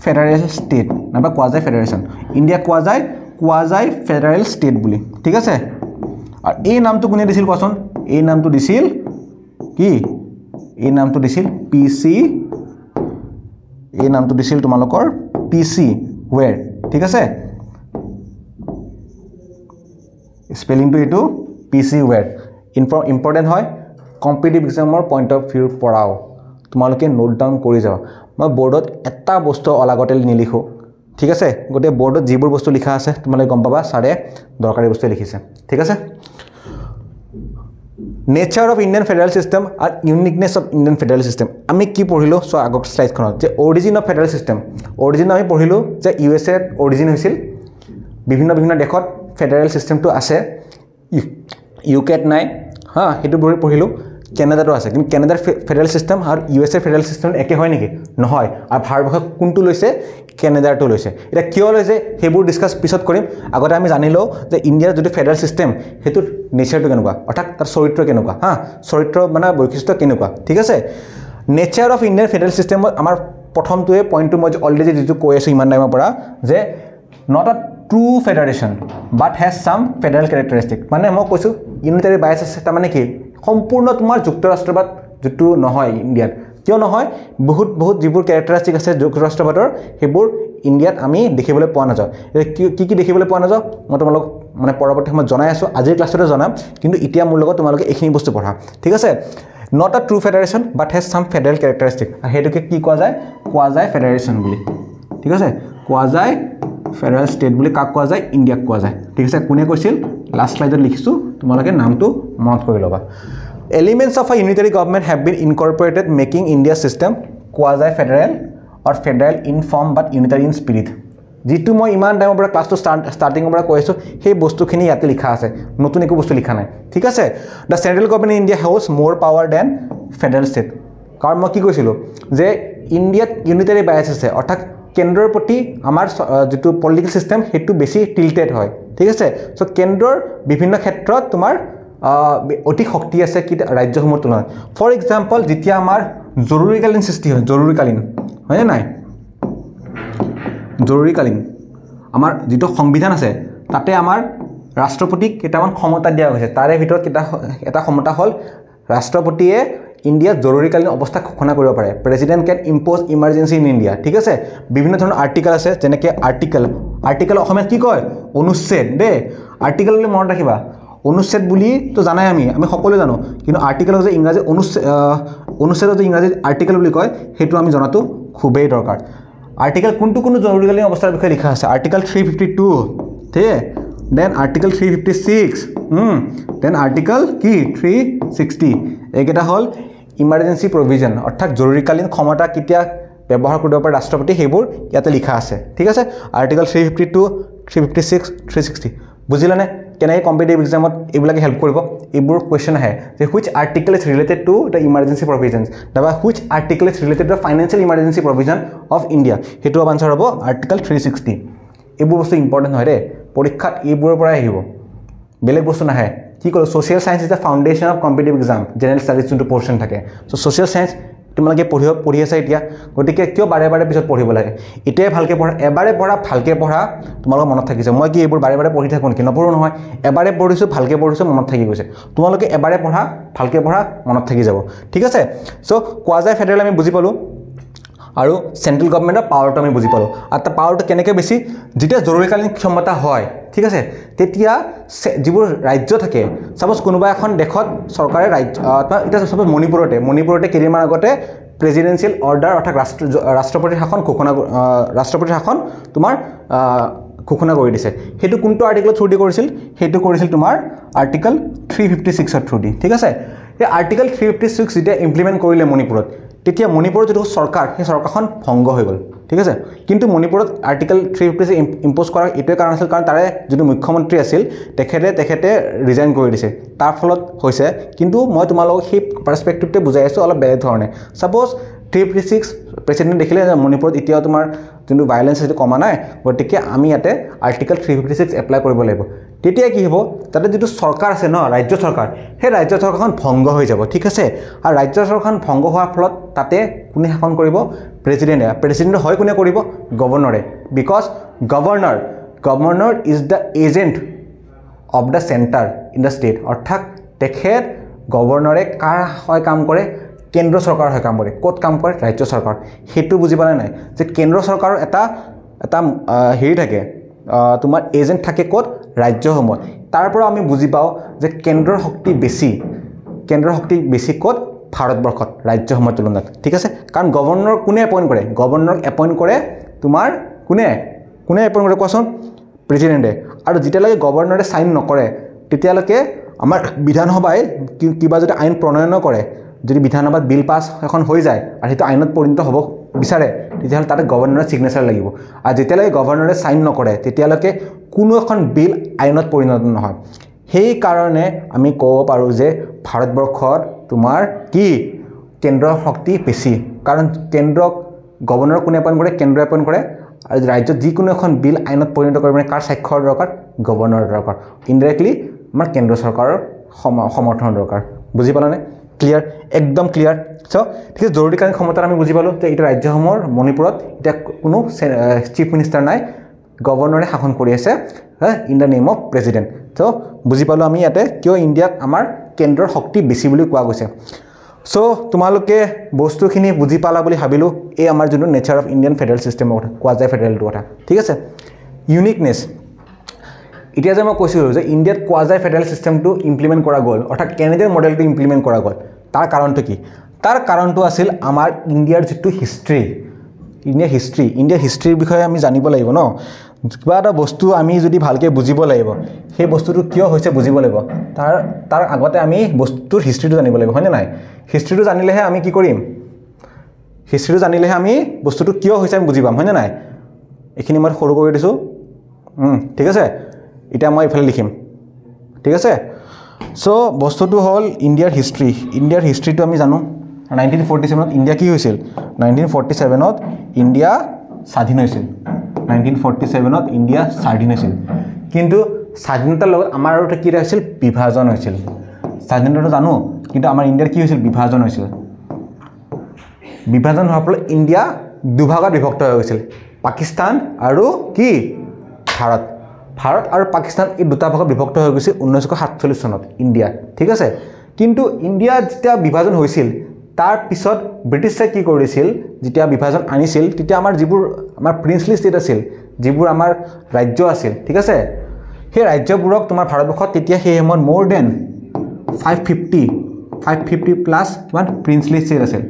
ফেডাৰেল ষ্টেট নাইবা কোৱাজাই ফেডাৰেশ্যন ইণ্ডিয়া কোৱাজাই ফেডাৰেল ষ্টেট বুলি ঠিক আছে আৰু এই নামটো কোনে দিছিল কোৱাচোন এই নামটো দিছিল কি এই নামটো দিছিল তোমালোকৰ PC ৱেৰ ঠিক আছে স্পেলিংটো এইটো PC ৱেৰ ইম্পৰ্টেণ্ট হয় কম্পিটিটিভ এক্সামৰ পইণ্ট অফ ভিউৰ পৰাও তোমালোকে নোট ডাউন কৰি যাবা মই বৰ্ডত এটা বস্তু অলাগতে নিলিখোঁ ঠিক আছে গোটেই বৰ্ডত যিবোৰ বস্তু লিখা আছে তোমালোকে গম পাবা ছাৰে দৰকাৰী বস্তু লিখিছে ঠিক আছে nature of Indian federal system আৰু uniqueness of Indian federal system আমি কি পঢ়িলোঁ চ' আগৰ শ্লাইডখনত যে origin of federal system origin আমি পঢ়িলোঁ যে USA অৰিজিন হৈছিল বিভিন্ন দেশত ফেডাৰেল ছিষ্টেমটো আছে UKত নাই হা সেইটো পঢ়িলোঁ কেনেডাটো আছে কিন্তু কেনেডাৰ ফেডাৰেল সিস্টেম আৰু ইউএছএ ফেডাৰেল সিস্টেম একে হয় নেকি নহয় আৰু ভাৰতবৰ্ষ কোনটো লৈছে কেনেডাৰটো লৈছে এটা কিয় লৈছে হেবোৰ ডিসকাস পিছত কৰিম আগতে আমি জানিলো যে ইণ্ডিয়াৰ যদি ফেডাৰেল সিস্টেম হেতু নেচাৰটো কেনেকুৱা অৰ্থাৎ তাৰ চৰিত্ৰ কেনেকুৱা হা চৰিত্ৰ মানে বৈশিষ্ট্য কেনেকুৱা ঠিক আছে নেচাৰ অফ ইণ্ডিয়ান ফেডাৰেল সিস্টেমত আমাৰ প্ৰথমটোৱে পইণ্টটো মই অলৰেডি যেটো কৈ আছো ইমান টাইমৰ পৰা যে not a true federation but has some federal characteristic মানে মই কৈছো ইউনিটাৰী বায়াস আছে তা মানে কি সম্পূৰ্ণ তোমাৰ যুক্তৰাষ্ট্ৰবাদ যেটো নহয় ইণ্ডিয়াত কিয় নহয় বহুত বহুত যিবোৰ ক্যাৰেক্টাৰিষ্টিক আছে যুক্তৰাষ্ট্ৰবাদৰ হেবোৰ ইণ্ডিয়াত আমি দেখিবলৈ পোৱা নাযায় কি কি দেখিবলৈ পোৱা নাযায় মই তোমালোক মানে পৰৱৰ্তী সময়ত জনাই আছো আজিৰ ক্লাছতে জনাম কিন্তু এতিয়া মোৰ লগত তোমালোকে এইখিনি বস্তু পঢ়া ঠিক আছে not a true federation but has some federal characteristic হেতুকে কি কোৱা যায় ফেডাৰেশন বুলি ঠিক আছে কোৱা যায় ফেডাৰেল স্টেট বুলি কাক কোৱা যায় ইণ্ডিয়াক কোৱা যায় ঠিক আছে কোনে কৈছিল লাষ্ট স্লাইডত লিখিছো তোমালোকে নামটো মনত কৰি লবা elements of a unitary government have been incorporated making India system quasi federal or federal in form but unitary in spirit যেটো মই ইমান টাইমৰ পৰা ক্লাছটো স্টাৰ্টিংৰ পৰা কৈ আছো সেই বস্তুখিনি ইয়াতে লিখা আছে নতুন একো বস্তু লিখা নাই ঠিক আছে the central government in India holds more power than federal state কাৰণ মই কি কৈছিলো যে ইণ্ডিয়াত ইউনিটাৰী বায়াস আছে অৰ্থাৎ কেন্দ্ৰৰ প্ৰতি আমাৰ যেটো পলিটিক্যাল সিস্টেম হেতু বেছি টিল্টেড হয় ঠিক আছে সো কেন্দ্ৰৰ বিভিন্ন ক্ষেত্ৰত তোমাৰ অতি শক্তি আছে কি ৰাজ্যসমূহৰ তুলনাত ফৰ এক্সাম্পল যেতিয়া আমাৰ জৰুৰীকালীন সৃষ্টি হয় জৰুৰীকালীন হয় নাই জৰুৰীকালীন আমাৰ যেটো সংবিধান আছে তাতে আমাৰ ৰাষ্ট্ৰপতিক কেইটামান ক্ষমতা দিয়া হৈছে তাৰে ভিতৰত এটা ক্ষমতা হল ৰাষ্ট্ৰপতিয়ে ইণ্ডিয়াত জৰুৰীকালীন অৱস্থা ঘোষণা কৰিব পাৰে president can impose emergency in India ঠিক আছে বিভিন্ন ধৰণৰ আৰ্টিকেল আছে যেনেকৈ আৰ্টিকেল অসমীয়াত কি কয় অনুচ্ছেদ দে আৰ্টিকেল বুলি মনত ৰাখিবা অনুচ্ছেদ বুলি তো জানাই আমি সকলোৱে জানো কিন্তু আৰ্টিকেল যে ইংৰাজী অনুচ্ছেদ যে ইংৰাজী আৰ্টিকেল বুলি কয় হেতু আমি জনাটো খুবেই দৰকাৰ আৰ্টিকেল কোনটো জৰুৰীকালীন অৱস্থাৰ বিষয়ে লিখা আছে আৰ্টিকেল 352 ঠিক দেন আৰ্টিকেল 356 দেন আৰ্টিকেল কি 360 এইকেইটা হল ইমাৰ্জেন্সি প্ৰভিজন অৰ্থাৎ জৰুৰীকালীন ক্ষমতা কেতিয়া ব্যৱহাৰ কৰিব পাৰে ৰাষ্ট্ৰপতি হেবোৰ ইয়াতে লিখা আছে ঠিক আছে আৰ্টিকেল 352 356 360 বুজিলানে কেনে কম্পিটিটিভ এক্সামত এইবিলাকে হেল্প কৰিব এইবোৰ কোৱেশ্চন আহে যে which article is related to the emergency provisions বা which article is related to the financial emergency provision of India হেতু আনসাৰ হ'ব আৰ্টিকেল 360 এইবোৰ বস্তু ইম্পৰ্টেন্ট হয় ৰে পৰীক্ষাত এইবোৰৰ পৰা আহিব বেলেগ বস্তু নাহে কি কল social science is the foundation of competitive exam general studies যোনটো পোৰশন থাকে সো social science তোমালোকে পঢ়ি আছে এতিয়া গতিকে কিয় বাৰে বাৰে পিছত পঢ়িব লাগে এটাই ভালকে পঢ়া এবাৰে পঢ়া ভালকে পঢ়া তোমালোকৰ মনত থাকিছে মই কি এইবোৰ বাৰে বাৰে পঢ়ি থাকোঁ কি নপঢ়ো নহয় এবাৰে পঢ়িছো ভালকে পঢ়িছো মনত থাকি গৈছে তোমালোকে এবাৰে পঢ়া ভালকে পঢ়া মনত থাকি যাব ঠিক আছে সো কোৱাজাই ফেডাৰেল আমি বুজি পালো আৰু সেন্ট্ৰেল গভৰ্নমেন্টৰ পাৱাৰটো আমি বুজি পালো আৰু তাৰ পাৱাৰটো কেনেকৈ বেছি যেতিয়া জৰুৰীকালীন ক্ষমতা হয় ঠিক আছে তেতিয়া যিবোৰ ৰাজ্য থাকে সাপোজ কোনোবা এখন দেশত চৰকাৰে এটা সাপোজ মণিপুৰতে কেইদিনমান আগতে প্ৰেসিডেন্সিয়েল অৰ্ডাৰ অৰ্থাৎ ৰাষ্ট্ৰপতিৰ শাসন তোমাৰ ঘোষণা কৰি দিছে হেতু কোনটো আৰ্টিকেল থ্ৰু দি কৰিছিল হেতু কৰিছিল তোমাৰ আৰ্টিকেল 356 থ্ৰু দি ঠিক আছে এই আৰ্টিকেল 356 যেতিয়া ইমপ্লিমেন্ট কৰিলে মণিপুৰত তেতিয়া মণিপুৰৰ যেটো সৰকাৰ সেই সৰকাৰখন ভংগ হৈ গল ঠিক আছে কিন্তু মণিপুৰত আৰ্টিকেল 356 ইম্পোজ কৰাৰ এটোই কাৰণ আছিল কাৰণ তাৰে যেটো মুখ্যমন্ত্ৰী আছিল তেখেতে ৰিজাইন কৰি দিছে তাৰ ফলত হৈছে কিন্তু মই তোমালোকক সেই পাৰ্সপেক্টিভতে বুজাই আছো অলপ বেলেগ ধৰণে সাপোজ 356 প্ৰেসিডেন্ট দেখিলে যে মণিপুৰত এতিয়া তোমাৰ যেটো ভায়োলেন্স আছে কমা নাই গতিকে আমি ইয়াতে আৰ্টিকেল 356 এপ্লাই কৰিব লাগিব তেতিয়া কি হ'ব তাতে যেটো সৰকাৰ আছে ন ৰাজ্য সৰকাৰ সেই ৰাজ্য সৰকাৰখন ভংগ হৈ যাব ঠিক আছে আৰু ৰাজ্য সৰকাৰখন ভংগ হোৱাৰ ফলত তাতে কোনে শাসন কৰিব প্ৰেসিডেন্ট হয় কোনে কৰিব গভৰ্ণৰে because governor is the agent of the centre in the state অৰ্থাৎ তেখেত গভৰ্ণৰে কাৰ হয় কাম কৰে কেন্দ্ৰ চৰকাৰৰ হয় কাম কৰে ক'ত কাম কৰে ৰাজ্য চৰকাৰ হেতু বুজি পালে নাই যে কেন্দ্ৰ চৰকাৰৰ এটা হেৰি থাকে তোমাৰ এজেন্ট থাকে ক'ত ৰাজ্যসমূহত তাৰ পৰা আমি বুজি পাও যে কেন্দ্ৰৰ শক্তি বেছি ক'ত ভাৰতবৰ্ষত ৰাজ্যসমূহৰ তুলনাত ঠিক আছে কাৰণ গভৰ্ণৰ কোনে এপইন্ট কৰে গভৰ্ণৰক এপইন্ট কৰে তোমাৰ কোনে এপইন্ট কৰে কোৱাচোন প্ৰেসিডেন্টে আৰু যেতিয়ালৈকে গভৰ্ণৰে সাইন নকৰে তেতিয়ালৈকে আমাৰ বিধানসভাই কিবা যদি আইন প্ৰণয়ন কৰে যদি বিধানসভাত বিল পাস এখন হৈ যায় আৰু হেতু আইনত পৰিণত হ'ব বিচাৰে তেতিয়াহ'লে তাতে গভৰ্ণৰৰ সিগনেচাৰ লাগিব আৰু যেতিয়ালৈকে গভৰ্ণৰে সাইন নকৰে তেতিয়ালৈকে কোনো এখন বিল আইনত পৰিণত নহয় সেই কাৰণে আমি ক'ব পাৰোঁ যে ভাৰতবৰ্ষত তোমাৰ কি কেন্দ্ৰৰ শক্তি বেছি কাৰণ কেন্দ্ৰক গভৰ্ণৰ কোনে এপইণ্ট কৰে কেন্দ্ৰই এপইণ্ট কৰে আৰু ৰাজ্যত যিকোনো এখন বিল আইনত পৰিণত কৰিবলৈ কাৰ স্বাক্ষৰ দৰকাৰ গভৰ্ণৰ দৰকাৰ ইনডাইৰেক্টলি আমাৰ কেন্দ্ৰ চৰকাৰৰ সমৰ্থন দৰকাৰ বুজি পালানে ক্লিয়াৰ একদম ক্লিয়াৰ চ' ঠিক আছে জৰুৰীকালীন ক্ষমতাত আমি বুজি পালোঁ যে এতিয়া ৰাজ্যসমূহৰ মণিপুৰত এতিয়া কোনো চিফ মিনিষ্টাৰ নাই গভৰ্ণৰে শাসন কৰি আছে in the name of president চ' বুজি পালোঁ আমি ইয়াতে কিয় ইণ্ডিয়াত আমাৰ কেন্দ্ৰৰ শক্তি বেছি বুলি কোৱা গৈছে চ' তোমালোকে বস্তুখিনি বুজি পালা বুলি ভাবিলোঁ এই আমাৰ যোনটো নেচাৰ অফ ইণ্ডিয়ান ফেডাৰেল ছিষ্টেমৰ কথা কোৱা যায় ফেডাৰেলটোৰ কথা ঠিক আছে ইউনিকনেছ এতিয়া যে মই কৈছিলোঁ যে ইণ্ডিয়াত কোৱাজাই ফেডাৰেল ছিষ্টেমটো ইমপ্লিমেণ্ট কৰা গ'ল অৰ্থাৎ কেনেডিয়ান মডেলটো ইমপ্লিমেণ্ট কৰা গ'ল তাৰ কাৰণটো কি তাৰ কাৰণটো আছিল আমাৰ ইণ্ডিয়াৰ যিটো হিষ্ট্ৰী ইণ্ডিয়াৰ হিষ্ট্ৰীৰ বিষয়ে আমি জানিব লাগিব ন কিবা এটা বস্তু আমি যদি ভালকৈ বুজিব লাগিব সেই বস্তুটো কিয় হৈছে বুজিব লাগিব তাৰ আগতে আমি বস্তুটোৰ হিষ্ট্ৰীটো জানিব লাগিব হয়নে নাই হিষ্ট্ৰীটো জানিলেহে আমি কি কৰিম হিষ্ট্ৰীটো জানিলেহে আমি বস্তুটো কিয় হৈছে আমি বুজি পাম হয়নে নাই এইখিনি মই সৰু কৰি দিছোঁ ঠিক আছে এতিয়া মই ইফালে লিখিম ঠিক আছে চ' বস্তুটো হ'ল ইণ্ডিয়াৰ হিষ্ট্ৰীটো আমি জানো 1947ত ইণ্ডিয়া কি হৈছিল 1947ত ইণ্ডিয়া স্বাধীন হৈছিল 1947ত ইণ্ডিয়া স্বাধীন হৈছিল কিন্তু স্বাধীনতাৰ লগত আমাৰ আৰু কি হৈছিল বিভাজন হৈছিল স্বাধীনতাটো জানো কিন্তু আমাৰ ইণ্ডিয়াৰ কি হৈছিল বিভাজন হৈছিল বিভাজন হোৱাৰ ফলত ইণ্ডিয়া দুভাগত বিভক্ত হৈ গৈছিল পাকিস্তান আৰু কি ভাৰত আৰু পাকিস্তান এই দুটা ভাগত বিভক্ত হৈ গৈছিল 1947 চনত ইণ্ডিয়া ঠিক আছে কিন্তু ইণ্ডিয়া যেতিয়া বিভাজন হৈছিল তাৰ পিছত ব্ৰিটিছে কি কৰিছিল যেতিয়া বিভাজন আনিছিল তেতিয়া আমাৰ যিবোৰ আমাৰ প্ৰিন্সলি ষ্টেট আছিল যিবোৰ আমাৰ ৰাজ্য আছিল ঠিক আছে সেই ৰাজ্যবোৰক তোমাৰ ভাৰতবৰ্ষত তেতিয়া সেই সময়ত মোৰ দেন 550 প্লাছ কিমান প্ৰিন্সলি ষ্টেট আছিল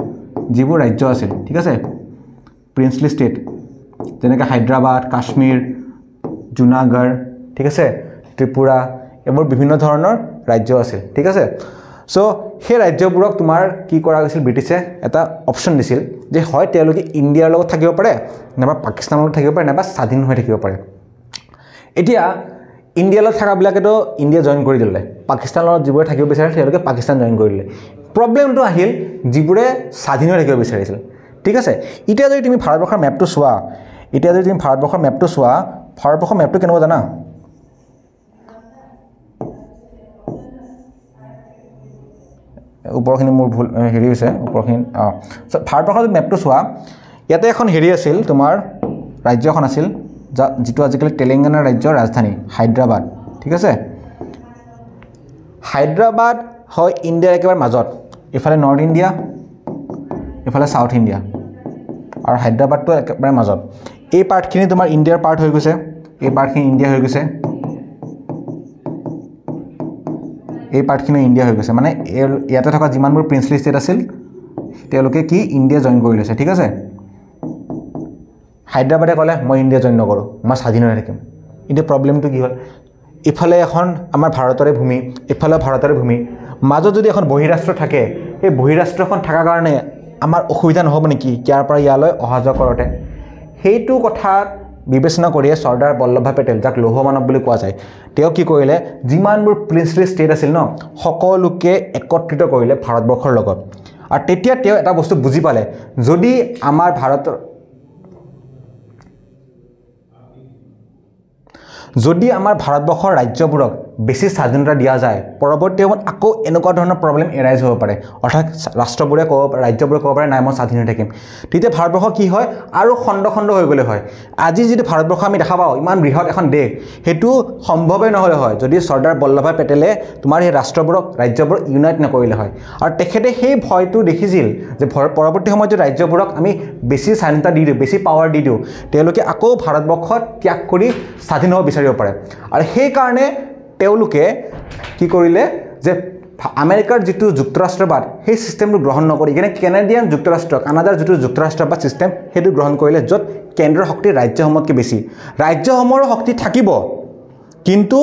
যিবোৰ ৰাজ্য আছিল ঠিক আছে প্ৰিন্সলি ষ্টেট যেনেকৈ হায়দৰাবাদ কাশ্মীৰ জুনাগড় ঠিক আছে ত্ৰিপুৰা এইবোৰ বিভিন্ন ধৰণৰ ৰাজ্য আছিল ঠিক আছে চ' সেই ৰাজ্যবোৰক তোমাৰ কি কৰা গৈছিল ব্ৰিটিছে এটা অপশ্যন দিছিল যে হয় তেওঁলোকে ইণ্ডিয়াৰ লগত থাকিব পাৰে নাইবা পাকিস্তানৰ লগত থাকিব পাৰে নাইবা স্বাধীন হৈ থাকিব পাৰে এতিয়া ইণ্ডিয়াৰ লগত থকাবিলাকেতো ইণ্ডিয়া জইন কৰি দিলে পাকিস্তানৰ লগত যিবোৰে থাকিব বিচাৰে তেওঁলোকে পাকিস্তান জইন কৰি দিলে প্ৰব্লেমটো আহিল যিবোৰে স্বাধীন হৈ থাকিব বিচাৰিছিল ঠিক আছে এতিয়া যদি তুমি ভাৰতবৰ্ষৰ মেপটো চোৱা ভাৰতবৰ্ষৰ মেপটো কেনেকুৱা জানা ওপৰখিনি মোৰ ভুল হেৰি হৈছে ওপৰখিনি ভাৰতবৰ্ষৰ মেপটো চোৱা ইয়াতে এখন হেৰি আছিল তোমাৰ ৰাজ্য এখন আছিল যিটো আজিকালি তেলেংগানা ৰাজ্যৰ ৰাজধানী হায়দৰাবাদ ঠিক আছে হায়দৰাবাদ হয় ইণ্ডিয়াৰ একেবাৰে মাজত ইফালে নৰ্থ ইণ্ডিয়া ইফালে সাউথ ইণ্ডিয়া আৰু হায়দৰাবাদটো একেবাৰে মাজত এই পাৰ্টখিনি তোমাৰ ইণ্ডিয়াৰ পাৰ্ট হৈ গৈছে এই পাৰ্টখিনি ইণ্ডিয়া হৈ গৈছে এই পাৰ্টখিনি ইণ্ডিয়া হৈ গৈছে মানে ইয়াতে থকা যিমানবোৰ প্ৰিন্সলি ষ্টেট আছিল তেওঁলোকে কি ইণ্ডিয়া জইন কৰি লৈছে ঠিক আছে হায়দৰাবাদে ক'লে মই ইণ্ডিয়া জইন নকৰোঁ মই স্বাধীন হৈ থাকিম এতিয়া প্ৰব্লেমটো কি হ'ল ইফালে এখন আমাৰ ভাৰতৰে ভূমি ইফালে ভাৰতৰে ভূমি মাজত যদি এখন বহিৰাষ্ট্ৰ থাকে সেই বহিৰাষ্ট্ৰখন থকাৰ কাৰণে আমাৰ অসুবিধা নহ'ব নেকি ইয়াৰ পৰা ইয়ালৈ অহা যোৱা কৰোঁতে সেইটো কথাত বিবেচনা কৰিয়ে চৰ্দাৰ বল্লভভাই পেটেল যাক লৌহ মানৱ বুলি কোৱা যায় তেওঁ কি কৰিলে যিমানবোৰ প্ৰিন্সলি ষ্টেট আছিল ন সকলোকে একত্ৰিত কৰিলে ভাৰতবৰ্ষৰ লগত আৰু তেতিয়া তেওঁ এটা বস্তু বুজি পালে যদি আমাৰ ভাৰতবৰ্ষৰ ৰাজ্যবোৰক বেছি স্বাধীনতা দিয়া যায় পৰৱৰ্তী সময়ত আকৌ এনেকুৱা ধৰণৰ প্ৰব্লেম এৰাইজ হ'ব পাৰে অৰ্থাৎ ৰাষ্ট্ৰবোৰে ৰাজ্যবোৰে ক'ব পাৰে নাই মই স্বাধীন হৈ থাকিম তেতিয়া ভাৰতবৰ্ষ কি হয় আৰু খণ্ড হৈ গ'লে হয় আজি যিটো ভাৰতবৰ্ষ আমি দেখা পাওঁ ইমান বৃহৎ এখন দেশ সেইটো সম্ভৱেই নহ'লে হয় যদি চৰ্দাৰ বল্লভভাই পেটেলে তোমাৰ সেই ৰাজ্যবোৰক ইউনাইট নকৰিলে হয় আৰু তেখেতে সেই ভয়টো দেখিছিল যে পৰৱৰ্তী সময়ত যদি ৰাজ্যবোৰক আমি বেছি স্বাধীনতা দি দিওঁ বেছি পাৱাৰ দি দিওঁ তেওঁলোকে আকৌ ভাৰতবৰ্ষত ত্যাগ কৰি স্বাধীন হ'ব বিচাৰিব পাৰে আৰু সেইকাৰণে তেওঁলোকে কি কৰিলে যে আমেৰিকাৰ যিটো যুক্তৰাষ্ট্ৰবাদ সেই ছিষ্টেমটো গ্ৰহণ নকৰি কিনে কানাডিয়ান কানাডাৰ যিটো যুক্তৰাষ্ট্ৰবাদ ছিষ্টেম সেইটো গ্ৰহণ কৰিলে য'ত কেন্দ্ৰৰ শক্তি ৰাজ্যসমূহতকৈ বেছি ৰাজ্যসমূহৰ শক্তি থাকিব কিন্তু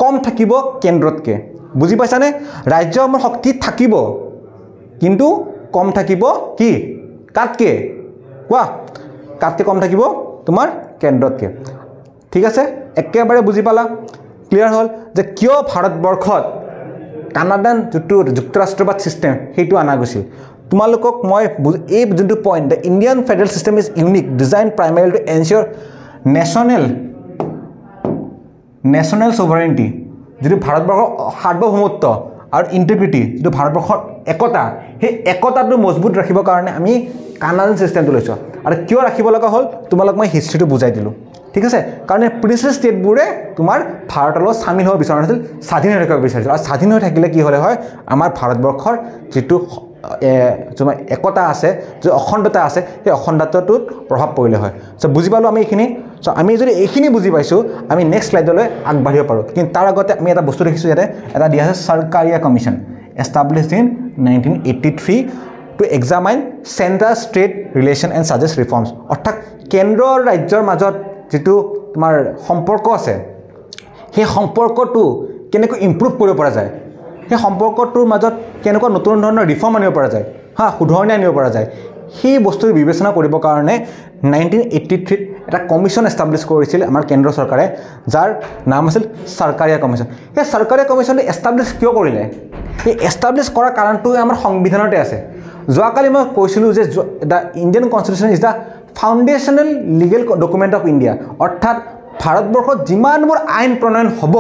কম থাকিব কেন্দ্ৰতকৈ বুজি পাইছানে ৰাজ্যসমূহৰ শক্তি থাকিব কিন্তু কম থাকিব কি কাতকৈ কোৱা কাতকৈ কম থাকিব তোমাৰ কেন্দ্ৰতকৈ ঠিক আছে একেবাৰে বুজি পালা ক্লিয়াৰ হ'ল যে কিয় ভাৰতবৰ্ষত কানাডান যিটো যুক্তৰাষ্ট্ৰবাদ ছিষ্টেম সেইটো অনা গৈছিল তোমালোকক মই এই যোনটো point the Indian federal system is unique design primarily to ensure national sovereignty যিটো ভাৰতবৰ্ষৰ সাৰ্বভৌমত্ব আৰু ইণ্টিগ্ৰিটি যিটো ভাৰতবৰ্ষৰ একতা সেই একতাটো মজবুত ৰাখিবৰ কাৰণে আমি কানাডান ছিষ্টেমটো লৈছোঁ আৰু কিয় ৰাখিব লগা হ'ল তোমালোক মই হিষ্ট্ৰীটো বুজাই দিলোঁ ঠিক আছে কাৰণ প্ৰিন্সেছ ষ্টেটবোৰে তোমাৰ ভাৰতৰ লগত চামিল হ'ব বিচৰা নাছিল স্বাধীন হৈ থাকিব বিচাৰিছিল আৰু স্বাধীন হৈ থাকিলে কি হ'লে হয় আমাৰ ভাৰতবৰ্ষৰ যিটো তোমাৰ একতা আছে যে অখণ্ডতা আছে সেই অখণ্ডতাটোত প্ৰভাৱ পৰিলে হয় চ' বুজি পালোঁ আমি এইখিনি চ' আমি যদি এইখিনি বুজি পাইছোঁ আমি নেক্সট স্লাইডলৈ আগবাঢ়িব পাৰোঁ কিন্তু তাৰ আগতে আমি এটা বস্তু দেখিছোঁ ইয়াতে এটা দিয়া আছে Sarkaria commission established in 1983 to examine central state relation and suggest reforms অৰ্থাৎ কেন্দ্ৰ আৰু ৰাজ্যৰ মাজত যিটো তোমাৰ সম্পৰ্ক আছে সেই সম্পৰ্কটো কেনেকৈ ইম্প্ৰুভ কৰিব পৰা যায় সেই সম্পৰ্কটোৰ মাজত কেনেকুৱা নতুন ধৰণৰ ৰিফৰ্ম আনিব পৰা যায় শুধৰণি আনিব পৰা যায় সেই বস্তুটো বিবেচনা কৰিবৰ কাৰণে 1983 এটা কমিশ্যন এষ্টাব্লিছ কৰিছিল আমাৰ কেন্দ্ৰ চৰকাৰে যাৰ নাম আছিল চৰকাৰীয়া কমিশ্যন সেই চৰকাৰীয়া কমিশ্যনটো এষ্টাব্লিছ কিয় কৰিলে এই এষ্টাব্লিছ কৰাৰ কাৰণটো আমাৰ সংবিধানতে আছে যোৱাকালি মই কৈছিলোঁ যে the Indian constitution is the foundational legal document of India অৰ্থাৎ ভাৰতবৰ্ষত যিমানবোৰ আইন প্ৰণয়ন হ'ব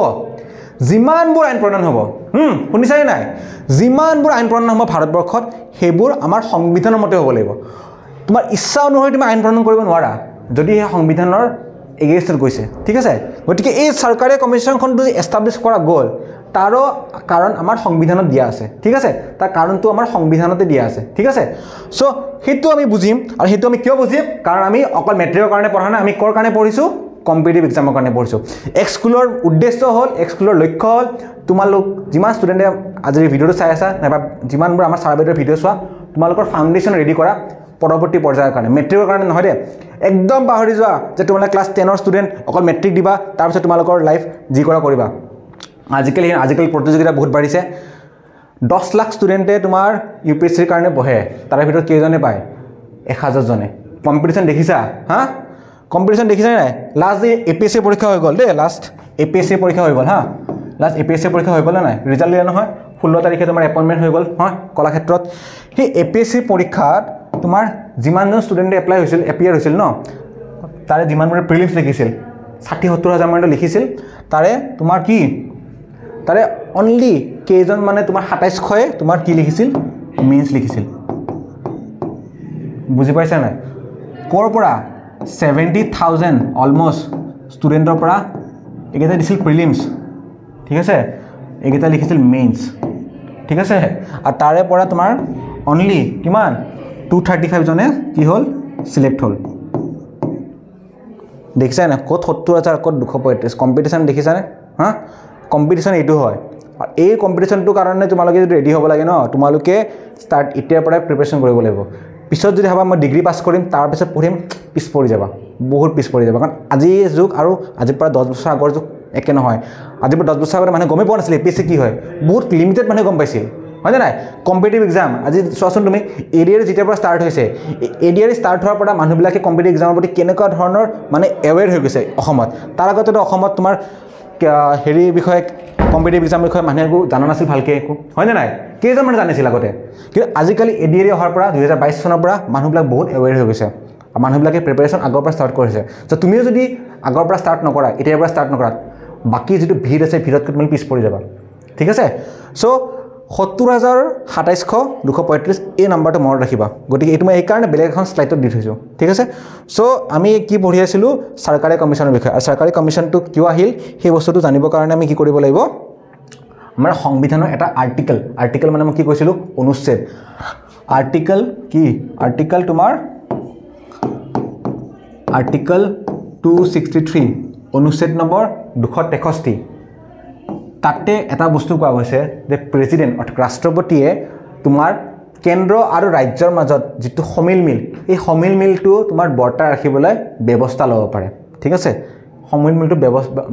শুনিছানে নাই যিমানবোৰ আইন প্ৰণয়ন হ'ব ভাৰতবৰ্ষত সেইবোৰ আমাৰ সংবিধানৰ মতে হ'ব লাগিব তোমাৰ ইচ্ছা অনুসৰি তুমি আইন প্ৰণয়ন কৰিব নোৱাৰা যদি সেই সংবিধানৰ এগেইনষ্টত গৈছে ঠিক আছে গতিকে এই চৰকাৰী কমিশ্যনখনটো এষ্টাব্লিছ কৰা গ'ল তাৰো কাৰণ আমাৰ সংবিধানত দিয়া আছে ঠিক আছে তাৰ কাৰণটো আমাৰ সংবিধানতে দিয়া আছে ঠিক আছে চ' সেইটো আমি বুজিম আৰু সেইটো আমি কিয় বুজিম কাৰণ আমি অকল মেট্ৰিকৰ কাৰণে পঢ়া নাই আমি ক'ৰ কাৰণে পঢ়িছোঁ কম্পিটিটিভ এক্সামৰ কাৰণে পঢ়িছোঁ এক্সকুলৰ উদ্দেশ্য হ'ল এক্সকুলৰ লক্ষ্য হ'ল তোমালোক যিমান ষ্টুডেণ্টে আজিৰ ভিডিঅ'টো চাই আছা নাইবা যিমানবোৰ আমাৰ ছাৰ্ভেটোৰ ভিডিঅ' চোৱা তোমালোকৰ ফাউণ্ডেশ্যন ৰেডি কৰা পৰৱৰ্তী পৰ্যায়ৰ কাৰণে মেট্ৰিকৰ কাৰণে নহয় দে একদম পাহৰি যোৱা যে তোমালোকে ক্লাছ 10ৰ ষ্টুডেণ্ট অকল মেট্ৰিক দিবা তাৰপিছত তোমালোকৰ লাইফ যি কৰা কৰিবা আজিকালি প্ৰতিযোগিতা বহুত বাঢ়িছে 10 লাখ ষ্টুডেণ্টে তোমাৰ UPSCৰ কাৰণে পঢ়ে তাৰে ভিতৰত কেইজনে পায় 1000 জনে কম্পিটিশ্যন দেখিছা কম্পিটিশ্যন দেখিছা নাই লাষ্ট যে APSC পৰীক্ষা হৈ গ'ল দেই লাষ্ট APSC পৰীক্ষা হৈ গ'ল লাষ্ট APSC পৰীক্ষা হৈ গ'ল নাই ৰিজাল্ট দিয়া নহয় 16 তাৰিখে তোমাৰ এপইণ্টমেণ্ট হৈ গ'ল কলাক্ষেত্ৰত সেই APSC পৰীক্ষাত তোমাৰ যিমানজন ষ্টুডেণ্টে এপিয়াৰ হৈছিল ন তাৰে যিমানবোৰে প্ৰিলিমছ লিখিছিল 60-70 হাজাৰ মান লিখিছিল তাৰে তোমাৰ কি তাৰে অনলি কেইজন মানে তোমাৰ 2700 তোমাৰ কি লিখিছিল মেইনছ লিখিছিল বুজি পাইছা নাই ক'ৰ পৰা 70,000 অলমষ্ট ষ্টুডেণ্টৰ পৰা এইকেইটা দিছিল প্ৰিলিমছ ঠিক আছে এইকেইটা লিখিছিল মেইনছ ঠিক আছে আৰু তাৰে পৰা তোমাৰ অনলি কিমান 235 জনে কি হ'ল সিলেক্ট হ'ল দেখিছা না ক'ত 70,000 ক'ত 235 কম্পিটিশ্যন দেখিছানে কম্পিটিশ্যন এইটো হয় আৰু এই কম্পিটিশ্যনটোৰ কাৰণে তোমালোকে যদি ৰেডি হ'ব লাগে ন তোমালোকে ষ্টাৰ্ট এতিয়াৰ পৰাই প্ৰিপাৰেশ্যন কৰিব লাগিব পিছত যদি ভাবা মই ডিগ্ৰী পাছ কৰিম তাৰপিছত পঢ়িম পিছ পৰি যাবা বহুত পিছ পৰি যাবা কাৰণ আজিৰ যুগ আৰু আজিৰ পৰা 10 বছৰ আগৰ যুগ একে নহয় আজিৰ পৰা 10 বছৰ আগতে মানুহে গমেই পোৱা নাছিলে APSC কি হয় বহুত লিমিটেড মানুহে গম পাইছিল হয়নে নাই কম্পিটিটিভ এক্সাম আজি চোৱাচোন তুমি ADR যেতিয়াৰ পৰা ষ্টাৰ্ট হৈছে ADR ষ্টাৰ্ট হোৱাৰ পৰা মানুহবিলাকে কম্পিটিটিভ এক্সামৰ প্ৰতি কেনেকুৱা ধৰণৰ মানে এৱেৰ হৈ গৈছে অসমত তাৰ আগতেতো অসমত তোমাৰ হেৰি বিষয়ে কম্পিটিটিভ এক্সামৰ বিষয়ে মানুহে একো জানা নাছিল ভালকৈ একো হয়নে নাই কেইজন মানুহ জানিছিল আগতে কিন্তু আজিকালি ADR অহাৰ পৰা 2022 চনৰ পৰা মানুহবিলাক বহুত এৱেৰ হৈ গৈছে আৰু মানুহবিলাকে প্ৰিপাৰেশ্যন আগৰ পৰা ষ্টাৰ্ট কৰিছে চ' তুমিও যদি আগৰ পৰা ষ্টাৰ্ট নকৰা এতিয়াৰ পৰা ষ্টাৰ্ট নকৰা বাকী যিটো ভিৰ আছে ভিৰতকৈ তুমি পিছ পৰি যাবা ঠিক আছে চ' 70,2735 এই নাম্বাৰটো মনত ৰাখিবা গতিকে এইটো মই এইকাৰণে বেলেগ এখন শ্লাইডত দি থৈছোঁ ঠিক আছে চ' আমি কি পঢ়ি আছিলোঁ চৰকাৰী কমিশ্যনৰ বিষয়ে আৰু চৰকাৰী কমিশ্যনটো কিয় আহিল সেই বস্তুটো জানিবৰ কাৰণে আমি কি কৰিব লাগিব আমাৰ সংবিধানৰ এটা আৰ্টিকেল মানে মই কি কৈছিলোঁ অনুচ্ছেদ আৰ্টিকেল তোমাৰ আৰ্টিকেল 263 অনুচ্ছেদ নম্বৰ 263 তাতে এটা বস্তু কোৱা হৈছে যে প্ৰেসিডেন্ট অৰ্থাৎ ৰাষ্ট্ৰপতিয়ে তোমাৰ কেন্দ্ৰ আৰু ৰাজ্যৰ মাজত যেটো সমিলমিল এই সমিলমিলটো তোমাৰ বৰ্তাই ৰাখিবলৈ ব্যৱস্থা ল'ব পাৰে ঠিক আছে সমিলমিলটো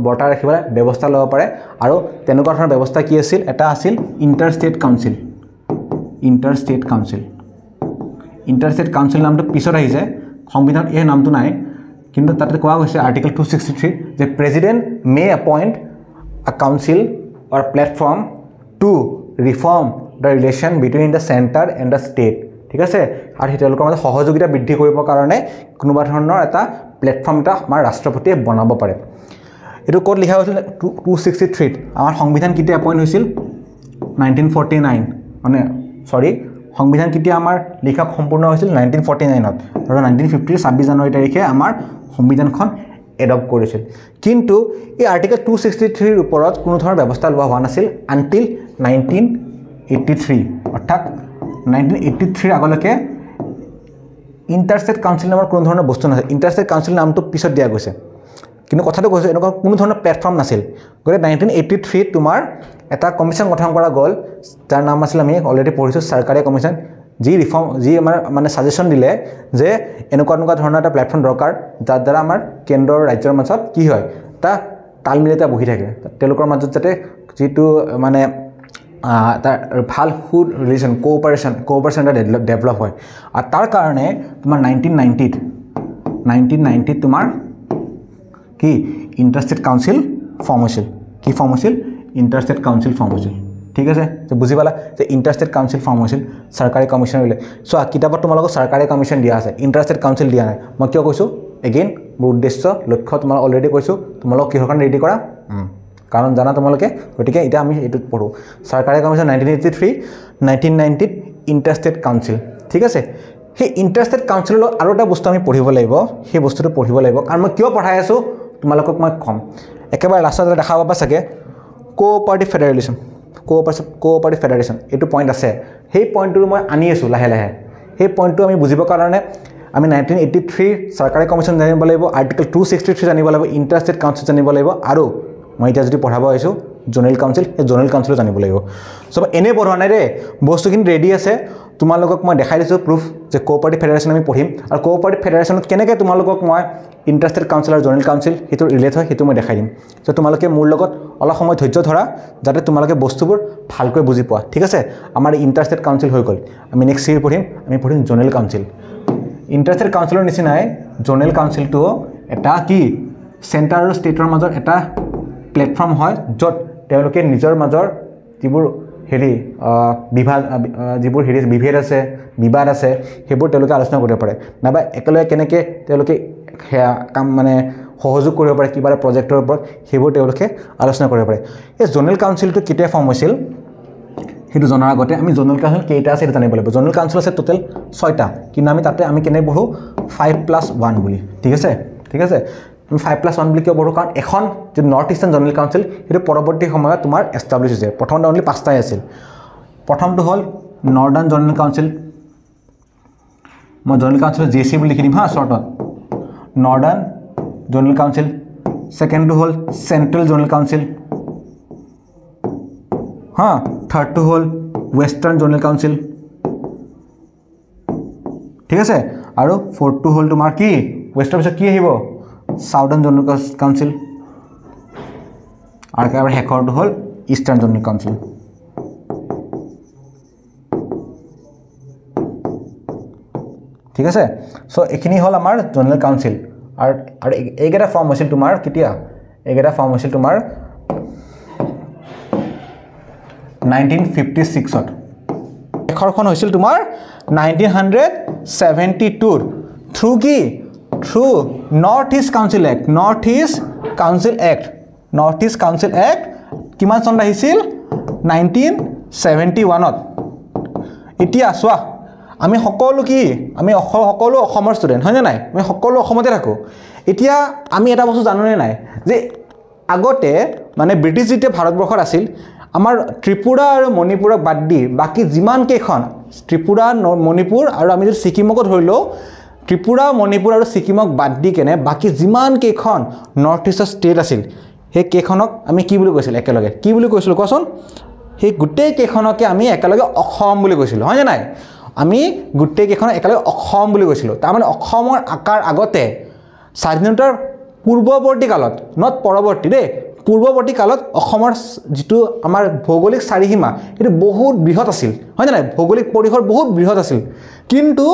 বৰ্তাই ৰাখিবলৈ ব্যৱস্থা ল'ব পাৰে আৰু তেনেকুৱা ধৰণৰ ব্যৱস্থা কি আছিল এটা আছিল ইণ্টাৰষ্টেট কাউন্সিল নামটো পিছত আহিছে সংবিধানত এই নামটো নাই কিন্তু তাতে কোৱা হৈছে আৰ্টিকেল 263 যে president May appoint a council or platform to reform the relation between the center and the state ঠিক আছে আৰু হেতলকৰ মাজত সহযোগিতা বৃদ্ধি কৰিবৰ কাৰণে কোনোবা ধৰণৰ এটা প্লেটফৰ্ম এটা আমাৰ ৰাষ্ট্ৰপতিয়ে বনাব পাৰে এটো কোড লিখা হৈছিল 263 আমাৰ সংবিধান কেতিয়া পইণ্ট হৈছিল 1949 মানে সৰি সংবিধান কেতিয়া আমাৰ লিখা সম্পূৰ্ণ হৈছিল 1949 ত আৰু 1950 26 জানুৱাৰী তাৰিখে আমাৰ সংবিধানখন এডপ্ট কৰিছিল কিন্তু এই আৰ্টিকেল 263 ৰ ওপৰত কোনো ধৰণৰ ব্যৱস্থা লোৱা হোৱা নাছিল আনটিল 1983 অৰ্থাৎ 1983 আগলৈকে ইণ্টাৰষ্টেট কাউন্সিল নামৰ কোনো ধৰণৰ বস্তু নাছিল ইণ্টাৰষ্টেট কাউন্সিল নামটো পিছত দিয়া গৈছে কিন্তু কথাটো কৈছে এনেকুৱা কোনো ধৰণৰ প্লেটফৰ্ম নাছিল গৰে 1983 তোমাৰ এটা কমিশন গঠন কৰা গল যাৰ নাম আছিল আমি অলৰেডি পঢ়িছো চৰকাৰী কমিশন যি ৰিফৰ্ম যি আমাৰ মানে সাজেশন দিলে যে এনেকুৱা ধৰণৰ এটা প্লেটফৰ্ম দৰকাৰ যাৰ দ্বাৰা আমাৰ কেন্দ্ৰৰ ৰাজ্যৰ মাজত কি হয় তা তালমিলতা বহি থাকে তেওঁলোকৰ মাজত যাতে যেটো মানে তাৰ ভাল ফুড ৰিলেশন কোঅপাৰেশন এটা ডেভেলপ হয় আৰু তাৰ কাৰণে তোমাৰ 1990 তোমাৰ কি ইণ্টাৰষ্টেট কাউন্সিল ফৰ্ম হৈছিল কি ফৰ্ম হৈছিল ইণ্টাৰষ্টেট কাউন্সিল ফৰ্ম হৈছিল ঠিক আছে যে বুজি পালা যে ইণ্টাৰষ্টেট কাউন্সিল ফৰ্ম হৈছিল চৰকাৰী কমিশন ৰিলে সো কিতাপত তোমালোকক চৰকাৰী কমিশন দিয়া আছে ইণ্টাৰষ্টেট কাউন্সিল দিয়া নাই মই কিয় কৈছো এগেইন মোৰ উদ্দেশ্য লক্ষ্য তোমাক অলৰেডি কৈছো তোমালোক কিহৰ কাৰণে ৰেডি কৰা কাৰণ জানা তোমালোকে গটিকে এটা আমি এটো পঢ়ো চৰকাৰী কমিশন 1983 1990 ইণ্টাৰষ্টেট কাউন্সিল ঠিক আছে হে ইণ্টাৰষ্টেট কাউন্সিলৰ আৰু এটা বস্তু আমি পঢ়িব লাগিব হে বস্তুটো পঢ়িব লাগিব কাৰণ মই কিয় পঢ়াই আছো তোমালোকক মই কম একেবাৰে লাষ্টত দেখা পাবা চাগে কোঅপাৰেটিভ ফেডাৰেশন এটো পইণ্ট আছে সেই পইণ্টটো মই আনি আছো লাহে লাহে সেই পইণ্টটো আমি বুজিবৰ কাৰণে আমি 1983 চৰকাৰী কমিশন জানিব লাগিব আৰ্টিকেল 263 জানিব লাগিব ইণ্টাৰষ্টেট কাউন্সিল জানিব লাগিব আৰু মই এটা যদি পঢ়াব আইছো জোনেল কাউন্সিল এই জোনেল কাউন্সিল জানিব লাগিব সব এনে পঢ়া নাই ৰে বস্তুখিনি ৰেডি আছে তোমালোকক মই দেখাই দিছো প্ৰুফ যে কোঅপাৰেটিভ ফেডাৰেশন আমি পঢ়িম আৰু কোঅপাৰেটিভ ফেডাৰেশনত কেনেকৈ তোমালোকক মই ইণ্টাৰষ্টেট কাউন্সিল আৰু জোনেল কাউন্সিল হেতু ৰিলেট হয় হেতু মই দেখাই দিম সো তোমালোকে মোৰ লগত অলপ সময় ধৈৰ্য ধৰা যাতে তোমালোকে বস্তুবোৰ ভালকৈ বুজি পোৱা ঠিক আছে আমাৰ ইণ্টাৰষ্টেট কাউন্সিল হৈ গল আমি নেক্সট সিৰি পঢ়িম আমি পঢ়িম জোনেল কাউন্সিল ইণ্টাৰষ্টেট কাউন্সিলৰ নিচিনাই জোনেল কাউন্সিলটো এটা কি সেন্টাৰ আৰু ষ্টেটৰ মাজৰ এটা প্লেটফৰ্ম হয় যত তেওঁলোকে নিজৰ মাজৰ যিবোৰ হেৰি বিভাগ যিবোৰ হেৰি বিভেদ আছে বিবাদ আছে হেবোৰ তেওঁলোকে আলোচনা কৰিব পাৰে নাবা একেলগে কেনেকৈ তেওঁলোকে কাম মানে সহযোগ কৰিব পাৰে কিবা প্ৰজেক্টৰ ওপৰত হেবোৰ তেওঁলোকে আলোচনা কৰিব পাৰে এই জোনেল কাউন্সিলটো কেতিয়া ফৰ্ম হৈছিল হেতু জনাৰ আগতে আমি জোনেল কাউন্সিল কেইটা আছে জানিব লাগিব জোনেল কাউন্সিল আছে টোটাল 6টা কিন্তু আমি তাতে আমি কেনে পঢ়ো 5+1 বুলি ঠিক আছে আমি 5+1 বুলি কিয় পঢ়ো কাৰণ এখন যে নৰ্থ ইষ্টাৰ্ণ জোনেল কাউন্সিল হেতু পৰৱৰ্তী সময়ত তোমাৰ এষ্টাবলিশ হৈছে প্ৰথমতে অনলি 5টাই আছিল প্ৰথমটো হল নৰ্দাৰ্ণ জোনেল কাউন্সিল মই জোনেল কাউন্সিল জেসি বুলি লিখি দিম হা শৰ্টত নৰ্দাৰ্ণ জোনেল কাউন্সিল সেকেন্ডটো হল সেন্ট্ৰেল জোনেল কাউন্সিল হা থাৰ্ডটো হল ওয়েস্টাৰ্ণ জোনেল কাউন্সিল ঠিক আছে আৰু ফৰ্থটো হল তোমাৰ কি ওয়েস্টাৰ্ণ পিছত কি আহিব সাউদাৰ্ন জোনেল কাউন্সিল আৰ একেবাৰে হেকৰটো হল ইষ্টাৰ্ণ জোনেল কাউন্সিল ঠিক আছে সো এখিনি হল আমাৰ জোনেল কাউন্সিল আৰ এইগেটা ফৰ্ম হৈছিল তোমাৰ কেতিয়া এইগেটা ফৰ্ম হৈছিল তোমাৰ 1956 ত এখৰখন হৈছিল তোমাৰ 1972 থ্ৰু কি through north east council act কিমান চনত আহিছিল 1971 ত এতিয়া সোৱা আমি সকলো কি আমি সকলো অসমৰ ষ্টুডেন্ট হয় নাই আমি সকলো অসমতে থাকো এতিয়া আমি এটা বস্তু জানোনে নাই যে আগতে মানে ব্ৰিটিছ যেতিয়া ভাৰতবৰ্ষত আছিল আমাৰ ত্ৰিপুৰা আৰু মণিপুৰক বাদ দি বাকি যিমান কেখন ত্ৰিপুৰা মণিপুৰ আৰু আমি যদি সিকিমক ধৰিলো ত্ৰিপুৰা মণিপুৰ আৰু সিকিমক বাদ দি কেনে বাকি যিমান কেখন নৰ্থ ইষ্টৰ ষ্টেট আছিল হে কেখনক আমি কি বুলি কৈছিল একেলগে কি বুলি কৈছিল কোৱাচোন হে গুটেই কেখনকে আমি একেলগে অসম বুলি কৈছিল হয় নাই আমি গুটেই কেখন একেলগে অসম বুলি কৈছিল তাৰ মানে অসমৰ আকাৰ আগতে স্বাধীনতাৰ পূৰ্বৱৰ্তী কালত নট পৰৱৰ্তী দে পূৰ্বৱৰ্তী কালত অসমৰ যেটো আমাৰ ভৌগোলিক চাৰিসীমা এটো বহুত বৃহৎ আছিল হয় নাই ভৌগোলিক পৰিসৰ বহুত বৃহৎ আছিল কিন্তু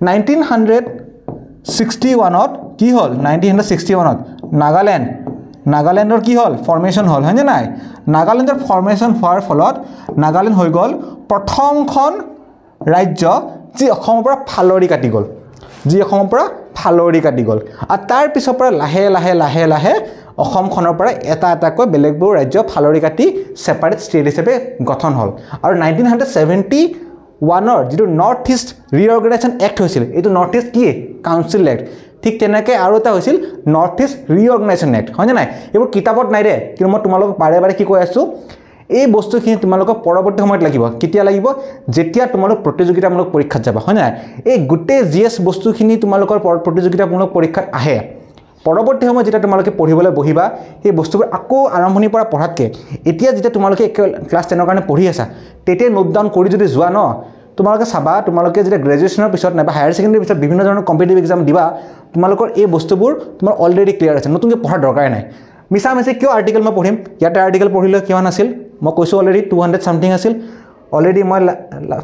1961 ত কি হল 1961 ত নাগাল্যান্ড নাগালেণ্ডৰ কি হ'ল ফৰ্মেশ্যন হ'ল হয়নে নাই নাগালেণ্ডৰ ফৰ্মেশ্যন হোৱাৰ ফলত নাগালেণ্ড হৈ গ'ল প্ৰথমখন ৰাজ্য যি অসমৰ পৰা ফালৰি কাটি গ'ল আৰু তাৰ পিছৰ পৰা লাহে লাহে অসমখনৰ পৰা এটা এটাকৈ বেলেগবোৰ ৰাজ্য ফালৰি কাটি সেপাৰেট ষ্টেট হিচাপে গঠন হ'ল আৰু 1971 যিটো নৰ্থ ইষ্ট ৰিঅৰ্গেনাইজেশ্যন এক্ট হৈছিল এইটো নৰ্থ ইষ্ট কি কাউন্সিল এক্ট ঠিক তেনেকৈ আৰু এটা হৈছিল নৰ্থ ইষ্ট ৰিঅৰ্গেনাইজেশ্যন এক্ট হয়নে নাই এইবোৰ কিতাপত নাই দে কিন্তু মই তোমালোকক বাৰে কি কৈ আছোঁ এই বস্তুখিনি তোমালোকক পৰৱৰ্তী সময়ত লাগিব কেতিয়া লাগিব যেতিয়া তোমালোক প্ৰতিযোগিতামূলক পৰীক্ষাত যাবা হয় নাই এই গোটেই জিএছ বস্তুখিনি তোমালোকৰ প্ৰতিযোগিতামূলক পৰীক্ষাত আহে পৰৱৰ্তী সময়ত যেতিয়া তোমালোকে পঢ়িবলৈ বহিবা সেই বস্তুবোৰ আকৌ আৰম্ভণিৰ পৰা পঢ়াতকৈ এতিয়া যেতিয়া তোমালোকে ক্লাছ 10ৰ কাৰণে পঢ়ি আছা তেতিয়া নোট ডাউন কৰি যদি যোৱা ন তোমালোকে চাবা তোমালোকে যেতিয়া গ্ৰেজুৱেশ্যনৰ পিছত নাইবা হায়াৰ ছেকেণ্ডেৰীৰ পিছত বিভিন্ন ধৰণৰ কম্পিটিটিভ এক্সাম দিবা তোমালোকৰ এই বস্তুবোৰ তোমাৰ অলৰেডি ক্লিয়াৰ আছে নতুনকৈ পঢ়াৰ দৰকাৰে নাই মিছামিছি কিয় আৰ্টিকেল মই পঢ়িম ইয়াতে আৰ্টিকেল পঢ়িলে কিমান আছিল মই কৈছোঁ অলৰেডি 200 সামথিং আছিল অলৰেডি মই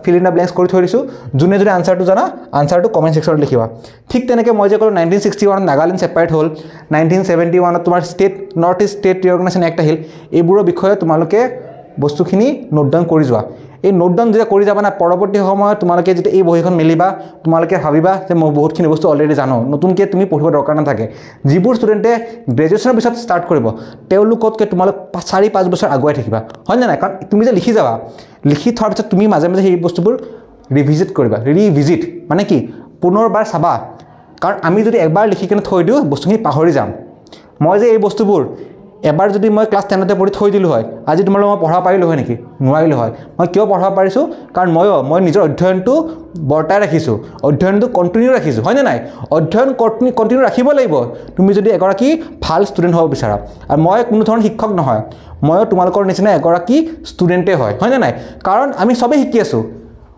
ফিল ইন দ্য ব্লেংকছ কৰি থৈ দিছোঁ যোনে যদি আনচাৰটো জানা আনচাৰটো কমেণ্ট ছেকশ্যনত লিখিবা ঠিক তেনেকৈ মই যে ক'লোঁ 1961 নাগালেণ্ড ছেপাৰেট হ'ল 1971 তোমাৰ নৰ্থ ইষ্ট ষ্টেট ৰিঅৰ্গেনাইজেশ্যন এক্ট আহিল এইবোৰৰ বিষয়ে তোমালোকে বস্তুখিনি নোট ডাউন কৰি যোৱা এই নোট ডাউন যেতিয়া কৰি যাবা না পৰৱৰ্তী সময়ত তোমালোকে যেতিয়া এই বহিখন মেলিবা তোমালোকে ভাবিবা যে মই বহুতখিনি বস্তু অলৰেডি জানো নতুনকৈ তুমি পঢ়িব দৰকাৰ নাথাকে যিবোৰ ষ্টুডেণ্টে গ্ৰেজুৱেশ্যনৰ পিছত ষ্টাৰ্ট কৰিব তেওঁলোকতকৈ তোমালোক 4-5 বছৰ আগুৱাই থাকিবা হয় নে নাই কাৰণ তুমি যে লিখি যাবা লিখি থোৱাৰ পিছত তুমি মাজে সেই বস্তুবোৰ ৰিভিজিট কৰিবা মানে কি পুনৰবাৰ চাবা কাৰণ আমি যদি একবাৰ লিখি কিনে থৈ দিওঁ বস্তুখিনি পাহৰি যাম মই যে এই বস্তুবোৰ এবাৰ যদি মই ক্লাছ 10তে পঢ়ি থৈ দিলোঁ হয় আজি তোমালোক মই পঢ়াব পাৰিলোঁ হয় নেকি নোৱাৰিলোঁ হয় মই কিয় পঢ়াব পাৰিছোঁ কাৰণ মই নিজৰ অধ্যয়নটো বৰ্তাই ৰাখিছোঁ অধ্যয়নটো কণ্টিনিউ ৰাখিছোঁ হয়নে নাই অধ্যয়ন কণ্টিনিউ ৰাখিব লাগিব তুমি যদি এগৰাকী ভাল ষ্টুডেণ্ট হ'ব বিচাৰা আৰু মই কোনো ধৰণৰ শিক্ষক নহয় ময়ো তোমালোকৰ নিচিনা এগৰাকী ষ্টুডেণ্টে হয়নে নাই কাৰণ আমি চবেই শিকি আছোঁ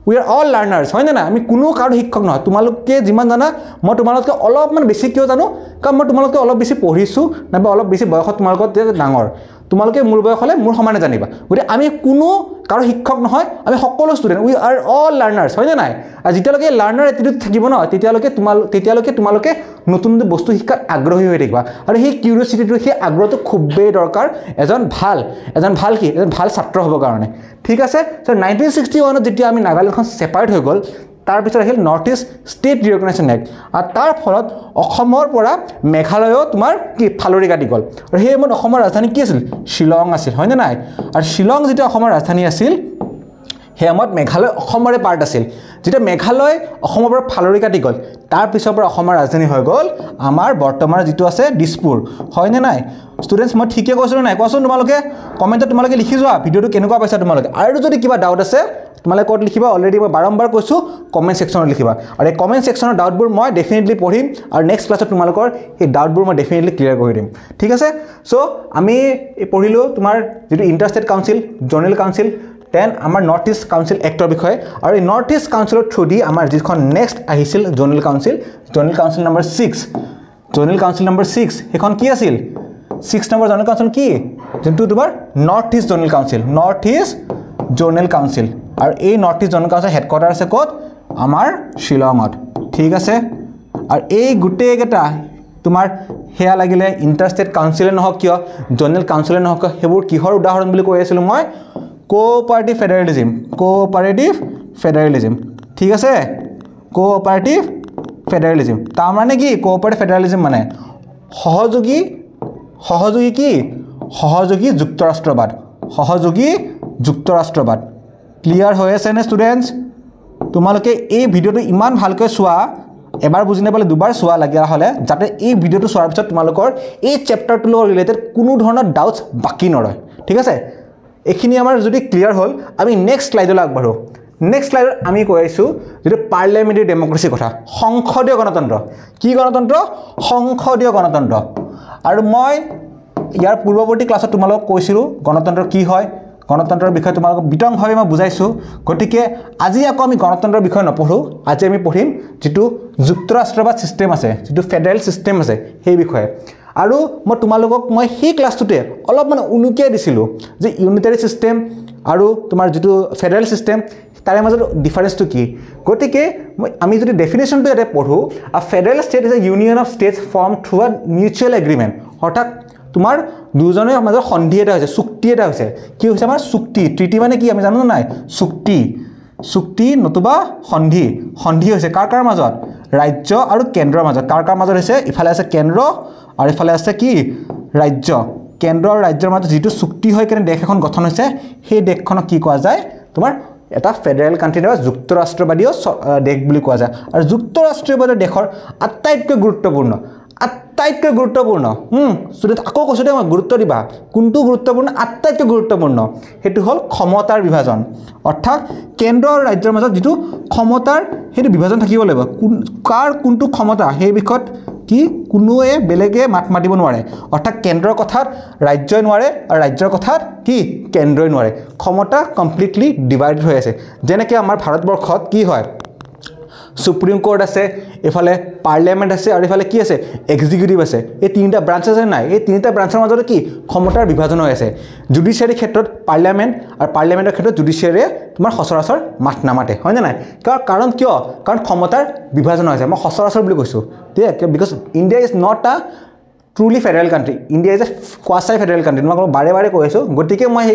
উই আৰ অল লাৰ্নাৰ্ছ হয়নে নাই আমি কোনো কাৰো শিক্ষক নহয় তোমালোকে যিমান জানা মই তোমালোকতকৈ অলপমান বেছি কিয় জানো কাৰণ মই তোমালোকে অলপ বেছি পঢ়িছোঁ নাইবা অলপ বেছি বয়সত তোমালোকতকৈ ডাঙৰ তোমালোকে মোৰ বয়স হ'লে মোৰ সমানে জানিবা গতিকে আমি কোনো কাৰো শিক্ষক নহয় আমি সকলো ষ্টুডেণ্ট উই আৰ অল লাৰ্নাৰ্ছ হয়নে নাই আৰু যেতিয়ালৈকে লাৰ্নাৰ এটিটিউড থাকিব ন তেতিয়ালৈকে তোমালোকে নতুন বস্তু শিকাত আগ্ৰহী হৈ থাকিবা আৰু সেই কিউৰিয়চিটিটো সেই আগ্ৰহটো খুবেই দৰকাৰ এজন ভাল ছাত্ৰ হ'বৰ কাৰণে ঠিক আছে চ' 1961 যেতিয়া আমি নাগালেণ্ডখন ছেপাৰেট হৈ গ'ল তাৰপিছত আহিল নৰ্থ ইষ্ট ষ্টেট ৰিঅৰ্গেনাইজেশ্যন এক্ট আৰু তাৰ ফলত অসমৰ পৰা মেঘালয়ো তোমাৰ কি ফালৰি কাটি গ'ল আৰু সেই সময়ত অসমৰ ৰাজধানী কি আছিল শ্বিলং আছিল হয়নে নাই আৰু শ্বিলং যেতিয়া অসমৰ ৰাজধানী আছিল সেই সময়ত মেঘালয় অসমৰে পাৰ্ট আছিল যেতিয়া মেঘালয় অসমৰ পৰা ফালৰি কাটি গ'ল তাৰপিছৰ পৰা অসমৰ ৰাজধানী হৈ গ'ল আমাৰ বৰ্তমানৰ যিটো আছে দিছপুৰ হয়নে নাই ষ্টুডেণ্টছ মই ঠিকে কৈছোঁ নাই কোৱাচোন তোমালোকে কমেণ্টত তোমালোকে লিখি যোৱা ভিডিঅ'টো কেনেকুৱা পাইছা তোমালোকে আৰু যদি কিবা ডাউট আছে তোমালোকে ক'ত লিখিবা অলৰেডি মই বাৰম্বাৰ কৈছোঁ কমেণ্ট ছেকশ্যনত লিখিবা আৰু এই কমেণ্ট ছেকশ্যনৰ ডাউটবোৰ মই ডেফিনেটলি পঢ়িম আৰু নেক্সট ক্লাছত তোমালোকৰ সেই ডাউটবোৰ মই ডেফিনেটলি ক্লিয়াৰ কৰি দিম ঠিক আছে চ' আমি পঢ়িলোঁ তোমাৰ যিটো interstate council zonal council then আমাৰ নৰ্থ ইষ্ট কাউন্সিল এক্টৰ বিষয়ে আৰু এই নৰ্থ ইষ্ট কাউন্সিলৰ থ্ৰুদি আমাৰ যিখন নেক্সট আহিছিল জ'নেল কাউন্সিল নম্বৰ 6 সেইখন কি আছিল 6 নম্বৰ জ'নেল কাউন্সিল কি যোনটো তোমাৰ নৰ্থ ইষ্ট জ'নেল কাউন্সিল আৰু এই north east zonal council headquarter আছে ক'ত আমাৰ শ্বিলঙত ঠিক আছে আৰু এই গোটেইকেইটা তোমাৰ সেয়া লাগিলে ইণ্টাৰষ্টেট কাউন্সিলে নহওক কিয় জ'নেল কাউন্সিলে নহওক কিয় সেইবোৰ কিহৰ উদাহৰণ বুলি কৈ আছিলোঁ মই কোঅপাৰেটিভ ফেডাৰেলিজিম ঠিক আছে কোঅপাৰেটিভ ফেডাৰেলিজিম তাৰমানে কি কোঅপাৰেটিভ ফেডাৰেলিজিম মানে সহযোগী যুক্তৰাষ্ট্ৰবাদ ক্লিয়াৰ হৈ আছে নে ষ্টুডেণ্টছ তোমালোকে এই ভিডিঅ'টো ইমান ভালকৈ চোৱা এবাৰ বুজি নাপালে দুবাৰ চোৱা লগা হ'লে যাতে এই ভিডিঅ'টো চোৱাৰ পিছত তোমালোকৰ এই চেপ্টাৰটোৰ লগত ৰিলেটেড কোনো ধৰণৰ ডাউটছ বাকী নৰয় ঠিক আছে এইখিনি আমাৰ যদি ক্লিয়াৰ হ'ল আমি নেক্সট স্লাইডলৈ আগবাঢ়োঁ নেক্সট স্লাইডত আমি কৈ আছোঁ যিটো পাৰ্লিয়ামেণ্টাৰী ডেমক্ৰেচিৰ কথা সংসদীয় গণতন্ত্ৰ কি গণতন্ত্ৰ সংসদীয় গণতন্ত্ৰ আৰু মই ইয়াৰ পূৰ্বৱৰ্তী ক্লাছত তোমালোকক কৈছিলোঁ গণতন্ত্ৰ কি হয় গণতন্ত্ৰৰ বিষয়ে তোমালোকক বিতংভাৱে মই বুজাইছোঁ গতিকে আজি আকৌ আমি গণতন্ত্ৰৰ বিষয়ে নপঢ়োঁ আজি আমি পঢ়িম যিটো যুক্তৰাষ্ট্ৰবাদ ছিষ্টেম আছে যিটো ফেডাৰেল ছিষ্টেম আছে সেই বিষয়ে আৰু মই তোমালোকক মই সেই ক্লাছটোতে অলপমান উনুকিয়াই দিছিলোঁ যে ইউনিটাৰী ছিষ্টেম আৰু তোমাৰ যিটো ফেডাৰেল ছিষ্টেম তাৰে মাজত ডিফাৰেঞ্চটো কি গতিকে আমি যদি ডেফিনেশ্যনটো ইয়াতে পঢ়োঁ আ federal state is a union of states form through আ মিউচুৱেল এগ্ৰিমেণ্ট অৰ্থাৎ তোমাৰ দুজনৰ মাজত সন্ধি এটা হৈছে চুক্তি এটা হৈছে কি হৈছে আমাৰ চুক্তি ট্ৰিটি মানে কি আমি জানো নাই চুক্তি নতুবা সন্ধি হৈছে কাৰ মাজত ৰাজ্য আৰু কেন্দ্ৰৰ মাজত কাৰ মাজত হৈছে ইফালে আছে কেন্দ্ৰ আৰু ইফালে আছে কি ৰাজ্য কেন্দ্ৰ আৰু ৰাজ্যৰ মাজত যেটো চুক্তি হৈ কেনে দেশ এখন গঠন হৈছে সেই দেশখনক কি কোৱা যায় তোমাৰ এটা ফেডাৰেল কান্ট্ৰি বা যুক্তৰাষ্ট্ৰবাদী দেশ বুলি কোৱা যায় আৰু যুক্তৰাষ্ট্ৰবাদী দেশৰ আটাইতকৈ গুৰুত্বপূৰ্ণ ষ্টুডেণ্ট আকৌ কৈছো দে মই গুৰুত্ব দিবা কোনটো গুৰুত্বপূৰ্ণ আটাইতকৈ গুৰুত্বপূৰ্ণ সেইটো হ'ল ক্ষমতাৰ বিভাজন অৰ্থাৎ কেন্দ্ৰ আৰু ৰাজ্যৰ মাজত যেটো ক্ষমতাৰ সেইটো বিভাজন থাকিব লাগিব কাৰ কোনটো ক্ষমতা সেই বিষয়ত কি কোনোৱে বেলেগে মাত মাতিব নোৱাৰে অৰ্থাৎ কেন্দ্ৰৰ কথাত ৰাজ্যই নোৱাৰে আৰু ৰাজ্যৰ কথাত কি কেন্দ্ৰই নোৱাৰে ক্ষমতা কমপ্লিটলি ডিভাইডেড হৈ আছে যেনেকৈ আমাৰ ভাৰতবৰ্ষত কি হয় সুপ্ৰিম কোৰ্ট আছে এফালে পাৰ্লিয়ামেন্ট আছে আৰু এফালে কি আছে এক্সিকিউটিভ আছে এই তিনিটা ব্ৰাঞ্চ আছে নাই এই তিনিটা ব্ৰাঞ্চৰ মাজত কি ক্ষমতাৰ বিভাজন হৈ আছে জুডিচিয়াৰী ক্ষেত্ৰত পাৰ্লিয়ামেন্ট আৰু পাৰ্লিয়ামেন্টৰ ক্ষেত্ৰত জুডিচিয়াৰীয়ে তোমাৰ সচৰাচৰ মাত নামাতে হয় নাই কাৰণ কিয় কাৰণ ক্ষমতাৰ বিভাজন হৈ আছে মই সচৰাচৰ বুলি কৈছো ঠিক because India is not a truly federal country India is a quasi federal country তোমাক বাৰে কৈ আছো গতিকে মই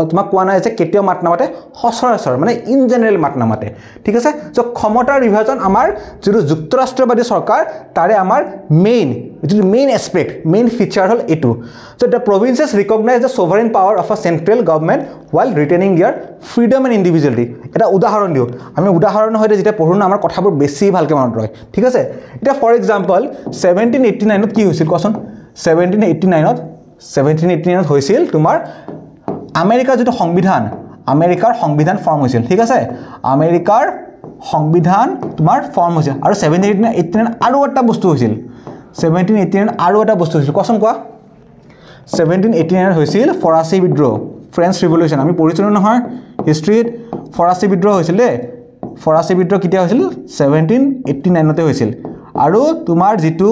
তোমাক কোৱা নাই যে কেতিয়াও মাত নামাতে সচৰাচৰ মানে ইন জেনেৰেল মাত নামাতে ঠিক আছে সো ক্ষমতাৰ বিভাজন আমাৰ যেটো যুক্তৰাষ্ট্ৰবাদী চৰকাৰ তাৰে আমাৰ মেইন এসপেক্ট মেইন ফিচাৰ হল এটো so the provinces recognise the sovereign power of a central government while retaining their freedom and individuality এটা উদাহৰণ দিও আমি উদাহৰণ হয়তে যেটা পঢ়ুন আমাৰ কথাবোৰ বেছি ভালকে মনত ৰয় ঠিক আছে এটা ফৰ এক্সাম্পল 1789 ত কি হৈছিল কোৱাচোন 1789 ত হৈছিল তোমাৰ আমেৰিকাৰ যেটো আমেৰিকাৰ সংবিধান ফৰ্ম হৈছিল ঠিক আছে আমেৰিকাৰ সংবিধান তোমাৰ ফৰ্ম হৈছিল আৰু 1789 আৰু এটা বস্তু হৈছিল 1789 আৰু এটা বস্তু হৈছিল কোৱাচোন কোৱা 1789 হৈছিল ফৰাচী বিদ্ৰোহ ফ্ৰেঞ্চ ৰিভলিউশন আমি পঢ়িছো নহয় হিষ্ট্ৰীত ফৰাচী বিদ্ৰোহ হৈছিল দে ফৰাচী বিদ্ৰোহ কিতিয়া হৈছিল 1789 তে হৈছিল আৰু তোমাৰ যেটো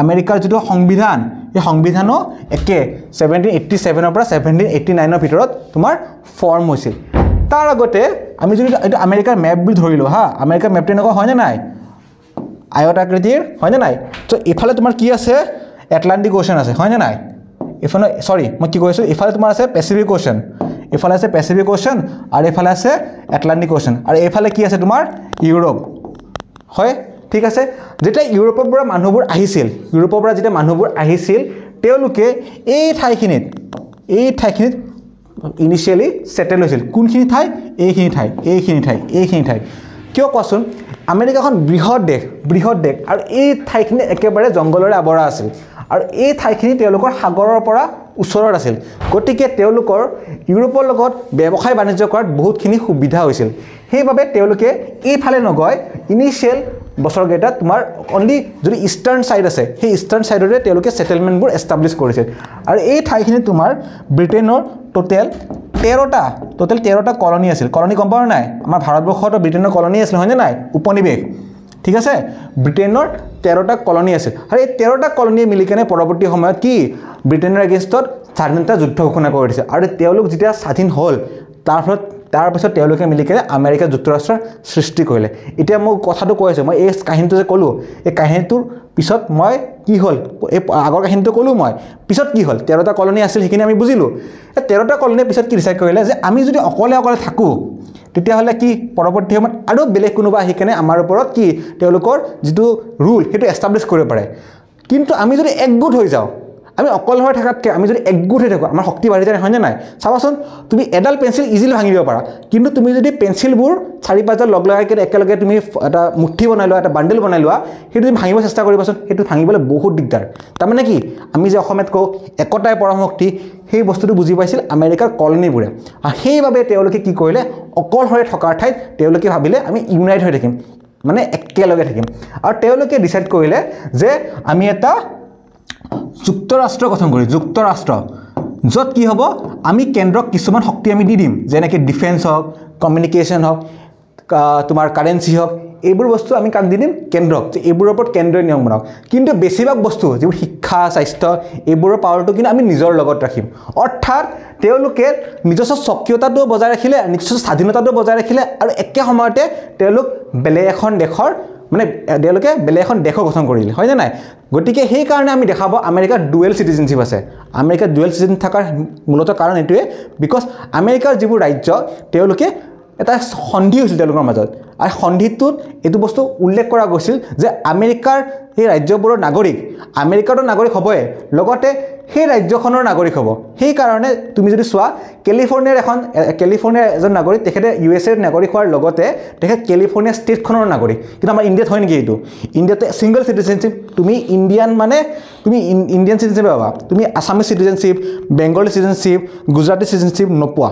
আমেৰিকাৰ যেটো সংবিধান এই সংবিধানো একে 1787 ৰ পৰা 1789 ৰ ভিতৰত তোমাৰ ফৰ্ম হৈছিল তাৰ আগতে আমি যদি এটা আমেৰিকাৰ মেপ বুলি ধৰিলো হা আমেৰিকাৰ মেপটো এনেকুৱা হয় না নাই আয়তাকৃতিৰ হয় না নাই তো ইফালে তোমাৰ কি আছে এটলান্টিক ওশান আছে হয় না নাই ইফালে সৰি মই কি কৈছো ইফালে তোমাৰ আছে পেসিফিক ওশান ইফালে আছে পেসিফিক ওশান আৰু ইফালে আছে এটলান্টিক ওশান আৰু ইফালে কি আছে তোমাৰ ইউৰোপ হয় ঠিক আছে যেটা ইউৰোপৰ পৰা মানুহবোৰ আহিছিল তেওঁলোকে এই ঠাইখিনিত ইনিশিয়ালি সেটেল হৈছিল কোনখিনি ঠাই এইখিনি ঠাই কিয় কোৱাচোন আমেৰিকাখন বৃহৎ দেশ আৰু এই ঠাইখিনি একেবাৰে জংগলৰে আৱৰা আছিল আৰু এই ঠাইখিনি তেওঁলোকৰ সাগৰৰ পৰা ওচৰত আছিল গতিকে তেওঁলোকৰ ইউৰোপৰ লগত ব্যৱসায় বাণিজ্য কৰাত বহুতখিনি সুবিধা হৈছিল সেইবাবে তেওঁলোকে এইফালে নগৈ ইনিশিয়াল বছৰকেইটা তোমাৰ অনলি যদি ইষ্টাৰ্ণ সাইড আছে সেই ইষ্টাৰ্ণ সাইডৰে তেওঁলোকে সেটেলমেন্টবোৰ এস্টাবলিশ কৰিছিল আৰু এই ঠাইখিনি তোমাৰ ব্ৰিটেনৰ টোটেল 13টা কলনি আছিল কলনি গম পাও নাই আমাৰ ভাৰতবৰ্ষত ব্ৰিটেনৰ কলনি আছিল হয় নাই উপনিবেশ ঠিক আছে ব্ৰিটেনৰ 13টা কলনি আছিল আৰু এই 13টা কলনি মিলি কেনে পৰৱৰ্তী সময়ত কি ব্ৰিটেনৰ এগেইনষ্টত স্বাধীনতা যুদ্ধ ঘোষণা কৰিছিল আৰু তেওঁলোক যেতিয়া স্বাধীন হ'ল তাৰ পিছত তেওঁলোকে মিলি কেনে আমেৰিকা যুক্তৰাষ্ট্ৰৰ সৃষ্টি কৰিলে এতিয়া মই কথাটো কৈ আছো মই এই কাহিনীটো যে কলো এই কাহিনীটোৰ পিছত মই কি হ'ল এই আগৰ কাহিনীটো কলো মই পিছত কি হ'ল 13টা কলনি আছিল হেকিনে আমি বুজিলো এই 13টা কলনিৰ পিছত কি ডিসাইড কৰিলে যে আমি যদি অকলে থাকো তেতিয়া হলে কি পৰৱৰ্তী সময়ত আৰু বেলেগ কোনোবা আহিকেনে আমাৰ ওপৰত কি তেওঁলোকৰ যেটো ৰুল হেতু এস্টাবলিশ কৰিব পাৰে কিন্তু আমি যদি একগোট হৈ যাও আমি অকল হৈ থাকাতকে আমি যদি একগোট হৈ থাকো আমাৰ শক্তি বাঢ়ি যায় হয় না নাই চাবাচোন তুমি এডাল পেন্সিল ইজিলি ভাঙি দিব পাৰা কিন্তু তুমি যদি পেন্সিলবোৰ 4-5টা লগ লগাই কেনে একেলগে তুমি এটা মুঠি বনাই লোৱা এটা বান্ডেল বনাই লোৱা হেতু তুমি ভাঙিব চেষ্টা কৰিবাচোন হেতু ভাঙিবলৈ বহুত দিগদাৰ তাৰ মানে কি আমি যে অসমত কও একতাই পৰম শক্তি সেই বস্তুটো বুজি পাইছিল আমেৰিকাৰ কলনিবোৰে আৰু সেইভাবে তেওঁলোকে কি কৰিলে অকল হৈ থকাৰ ঠাইত তেওঁলোকে ভাবিলে আমি ইউনাইট হৈ থাকিম মানে একেলগে থাকিম আৰু তেওঁলোকে ডিসাইড কৰিলে যে আমি এটা যুক্তৰাষ্ট্ৰ গঠন কৰি যত কি হ'ব আমি কেন্দ্ৰক কিছুমান শক্তি আমি দি দিম যেনেকৈ ডিফেন্স হওক কমিউনিকেশ্যন হওক তোমাৰ কাৰেন্সি হওক এইবোৰ বস্তু আমি কাক দি দিম কেন্দ্ৰক যে এইবোৰৰ ওপৰত কেন্দ্ৰই নিয়ম বনাওক কিন্তু বেছিভাগ বস্তু যিবোৰ শিক্ষা স্বাস্থ্য এইবোৰৰ পাৱাৰটো কিন্তু আমি নিজৰ লগত ৰাখিম অৰ্থাৎ তেওঁলোকে নিজস্ব স্বকীয়তাটো বজাই ৰাখিলে নিজস্ব স্বাধীনতাটো বজাই ৰাখিলে আৰু একে সময়তে তেওঁলোক বেলেগ এখন দেশৰ মানে তেওঁলোকে বেলেগ এখন দেশ গঠন কৰিলে হয় নে নাই গতিকে সেই কাৰণে আমি দেখাব আমেৰিকাৰ ডুৱেল সিটিজেনশিপ আছে আমেৰিকাৰ ডুৱেল সিটিজেন থাকাৰ মূলত কাৰণ এটোৱে বিকজ আমেৰিকাৰ যিবোৰ ৰাজ্য তেওঁলোকে এটা সন্ধি হৈছিল তেওঁলোকৰ মাজত আৰু সন্ধিটোত এটো বস্তু উল্লেখ কৰা গৈছিল যে আমেৰিকাৰ এই ৰাজ্যবোৰৰ নাগৰিক আমেৰিকাৰৰ নাগৰিক হ'বই লগতে সেই ৰাজ্যখনৰ নাগৰিক হ'ব সেই কাৰণে তুমি যদি চোৱা কেলিফৰ্ণিয়াৰ এজন নাগৰিক তেখেতে ইউএছএৰ নাগৰিক হোৱাৰ লগতে তেখেত কেলিফৰ্ণিয়া ষ্টেটখনৰ নাগৰিক কিন্তু আমাৰ ইণ্ডিয়াত হয় নেকি এইটো ইণ্ডিয়াতে সিংগল সিটিজেনশিপ তুমি ইণ্ডিয়ান মানে তুমি ইণ্ডিয়ান সিটিজেনশিপ পাবা তুমি Assamese citizenship Bengali citizenship Gujarati citizenship নোপোৱা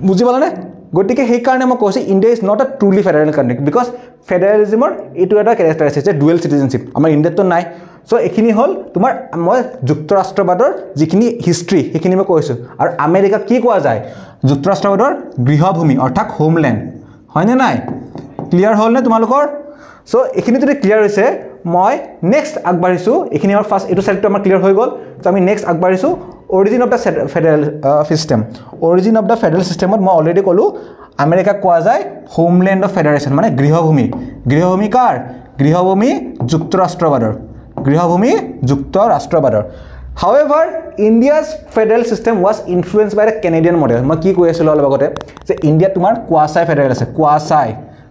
বুজি পালানে গতিকে সেই কাৰণে মই কৈছোঁ India is not a truly federal country because ফেডাৰেলিজমৰ এইটো এটা কেৰেক্টাৰিষ্টিক যে ডুৱেল সিটিজেনশিপ আমাৰ ইণ্ডিয়াততো নাই সো এইখিনি হ'ল তোমাৰ মই যুক্তৰাষ্ট্ৰবাদৰ যিখিনি হিষ্ট্ৰী সেইখিনি মই কৈছোঁ আৰু আমেৰিকাক কি কোৱা যায় যুক্তৰাষ্ট্ৰবাদৰ গৃহভূমি অৰ্থাৎ হোমলেণ্ড হয়নে নাই ক্লিয়াৰ হ'লনে তোমালোকৰ সো এইখিনি যদি ক্লিয়াৰ হৈছে মই নেক্সট আগবাঢ়িছোঁ এইখিনি আমাৰ ফাৰ্ষ্ট এইটো চাইডটো আমাৰ ক্লিয়াৰ হৈ গ'ল তো আমি নেক্সট আগবাঢ়িছোঁ origin of the federal system origin of the federal সিস্টেমত মই অলৰেডি ক'লোঁ আমেৰিকাক কোৱা যায় হোমলেণ্ড অফ ফেডাৰেশ্যন মানে গৃহভূমি কাৰ গৃহভূমি যুক্তৰাষ্ট্ৰবাদৰ However, India's federal system was influenced by the Canadian model. মই কি কৈ আছিলোঁ অলপ আগতে যে ইণ্ডিয়াত তোমাৰ কোৱাছাই ফেডাৰেল আছে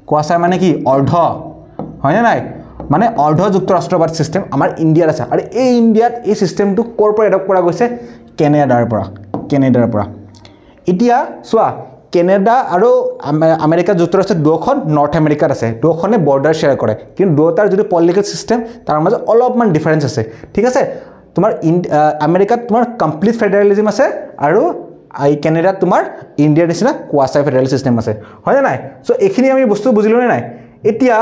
কোৱাছাই মানে কি অৰ্ধ হয়নে নাই মানে অৰ্ধ যুক্তৰাষ্ট্ৰবাদ সিস্টেম আমাৰ ইণ্ডিয়াত আছে আৰু এই ইণ্ডিয়াত এই সিস্টেমটো ক'ৰ পৰা এডপ্ট কৰা গৈছে কেনেডাৰ পৰা এতিয়া চোৱা কেনেডা আৰু আমেৰিকা যুক্তৰাষ্ট্ৰ দুখন নৰ্থ আমেৰিকাত আছে দুখনে বৰ্ডাৰ শ্বেয়াৰ কৰে কিন্তু দুটাৰ যদি পলিটিকেল সিস্টেম তাৰ মাজত অলপমান ডিফাৰেন্স আছে ঠিক আছে তোমাৰ আমেৰিকাত তোমাৰ কমপ্লিট ফেডাৰেলিজম আছে আৰু কেনেডাত তোমাৰ ইণ্ডিয়াৰ নিচিনা কোৱাছাই ফেডাৰেল সিস্টেম আছে হয় নাই সো এইখিনি আমি বস্তু বুজিলো নে নাই এতিয়া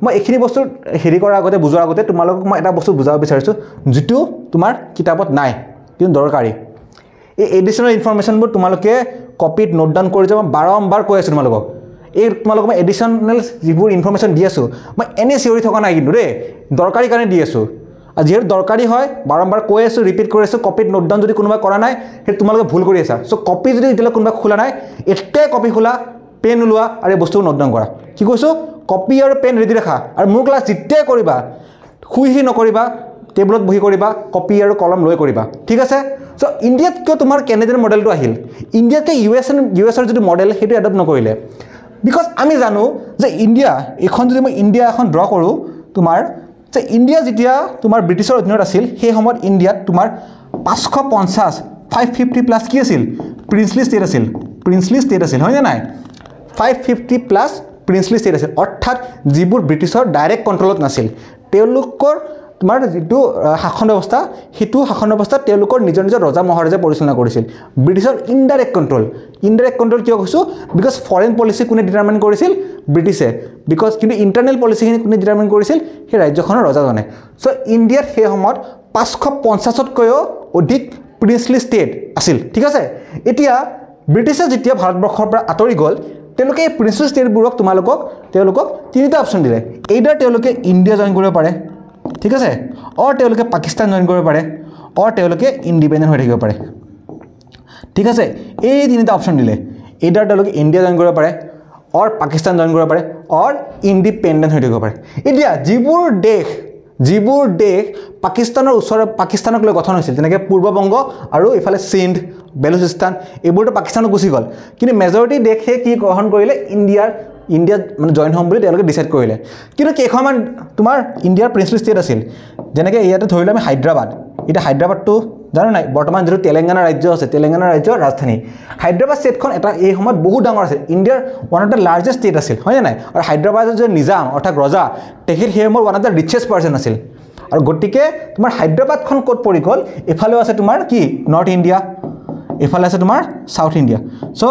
মই এইখিনি বস্তু হেৰি কৰাৰ আগতে বুজোৱাৰ আগতে তোমালোকক মই এটা বস্তু বুজাব বিচাৰিছোঁ যিটো তোমাৰ কিতাপত নাই কিন্তু দৰকাৰী এই এডিশনাল ইনফৰমেশ্যনবোৰ তোমালোকে কপিত নোট ডাউন কৰি যাব বাৰম্বাৰ কৈ আছোঁ তোমালোকক তোমালোকক মই এডিশনাল যিবোৰ ইনফৰমেশ্যন দি আছোঁ মই এনে চিঞৰি থকা নাই কিন্তু দেই দৰকাৰী কাৰণে দি আছোঁ আৰু যিহেতু দৰকাৰী হয় বাৰম্বাৰ কৈ আছোঁ ৰিপিট কৰি আছোঁ কপিত নোট ডাউন যদি কোনোবাই কৰা নাই সেই তোমালোকে ভুল কৰি আছা সো কপি যদি এতিয়ালৈ কোনোবাই খোলা নাই এটাই কপি খোলা পেন ওলোৱা আৰু এই বস্তু নোট ডাউন কৰা কি কৈছোঁ কপি আৰু পেন ৰেডি ৰাখা আৰু মোৰ ক্লাছ যেতিয়াই কৰিবা শুই নকৰিবা টেবুলত বহি কৰিবা কপি আৰু কলম লৈ কৰিবা ঠিক আছে সো ইণ্ডিয়াত কিয় তোমাৰ কেনেডিয়ান মডেলটো আহিল ইণ্ডিয়াতকৈ ইউএছৰ যিটো মডেল সেইটো এডপ্ট নকৰিলে বিকজ আমি জানো যে ইণ্ডিয়া এখন যদি মই ইণ্ডিয়া এখন ড্ৰ কৰোঁ তোমাৰ যে ইণ্ডিয়া যেতিয়া তোমাৰ ব্ৰিটিছৰ অধীনত আছিল সেই সময়ত ইণ্ডিয়াত তোমাৰ 550 প্লাছ কি আছিল প্ৰিন্সলি ষ্টেট আছিল হয়নে নাই 550 প্লাছ প্ৰিন্সলি ষ্টেট আছিল অৰ্থাৎ যিবোৰ ব্ৰিটিছৰ ডাইৰেক্ট কণ্ট্ৰলত নাছিল তেওঁলোকৰ তোমাৰ যিটো শাসন ব্যৱস্থা সেইটো শাসন ব্যৱস্থা তেওঁলোকৰ নিজৰ ৰজা মহাৰাজে পৰিচালনা কৰিছিল ব্ৰিটিছৰ ইনডাইৰেক্ট কণ্ট্ৰল কিয় কৈছোঁ বিকজ ফৰেন পলিচি কোনে ডিটাৰমাইন কৰিছিল ব্ৰিটিছে বিকজ কিন্তু ইণ্টাৰনেল পলিচিখিনি কোনে ডিটাৰমাইন কৰিছিল সেই ৰাজ্যখনৰ ৰজাজনে সো ইণ্ডিয়াত সেই সময়ত 550তকৈও অধিক প্ৰিন্সলি ষ্টেট আছিল ঠিক আছে এতিয়া ব্ৰিটিছে যেতিয়া ভাৰতবৰ্ষৰ পৰা আঁতৰি গ'ল তেওঁলোকে এই প্ৰিন্সলি ষ্টেটবোৰক তেওঁলোকক তিনিটা অপশ্যন দিলে এইডাৰ তেওঁলোকে ইণ্ডিয়া জইন কৰিব পাৰে ঠিক আছে তেওঁলোকে পাকিস্তান জইন কৰিব পাৰে তেওঁলোকে ইণ্ডিপেণ্ডেণ্ট হৈ থাকিব পাৰে ঠিক আছে এই তিনিটা অপশ্যন দিলে এইডাৰ তেওঁলোকে ইণ্ডিয়া জইন কৰিব পাৰে পাকিস্তান জইন কৰিব পাৰে ইণ্ডিপেণ্ডেণ্ট হৈ থাকিব পাৰে এতিয়া যিবোৰ দেশ পাকিস্তানৰ ওচৰত পাকিস্তানক লৈ গঠন হৈছিল যেনেকৈ পূৰ্ববংগ আৰু ইফালে সিন্ধ বেলুচিস্তান এইবোৰতো পাকিস্তানত গুচি গ'ল কিন্তু মেজৰিটি দেশে কি গ্ৰহণ কৰিলে ইণ্ডিয়াত মানে জইন হ'ম বুলি তেওঁলোকে ডিচাইড কৰিলে কিন্তু কেইখনমান তোমাৰ ইণ্ডিয়াৰ প্ৰিন্সলি ষ্টেট আছিল যেনেকৈ ইয়াতে ধৰি লওঁ আমি হায়দৰাবাদ এতিয়া হায়দৰাবাদটো জানো নাই বৰ্তমান যিটো তেলেংগানা ৰাজ্য আছে তেলেংগানা ৰাজ্যৰ ৰাজধানী হায়দৰাবাদ ষ্টেটখন এটা এই সময়ত বহুত ডাঙৰ আছিল ইণ্ডিয়াৰ one of the largest state আছিল হয়নে নাই আৰু হায়দৰাবাদৰ যে নিজাম অৰ্থাৎ ৰজা তেখেত সেই সময়ত ওৱান অফ দ্য ৰিচেষ্ট পাৰ্চন আছিল আৰু গতিকে তোমাৰ হায়দৰাবাদখন ক'ত পৰি গ'ল এফালেও আছে তোমাৰ কি নৰ্থ ইণ্ডিয়া এফালে আছে তোমাৰ south India so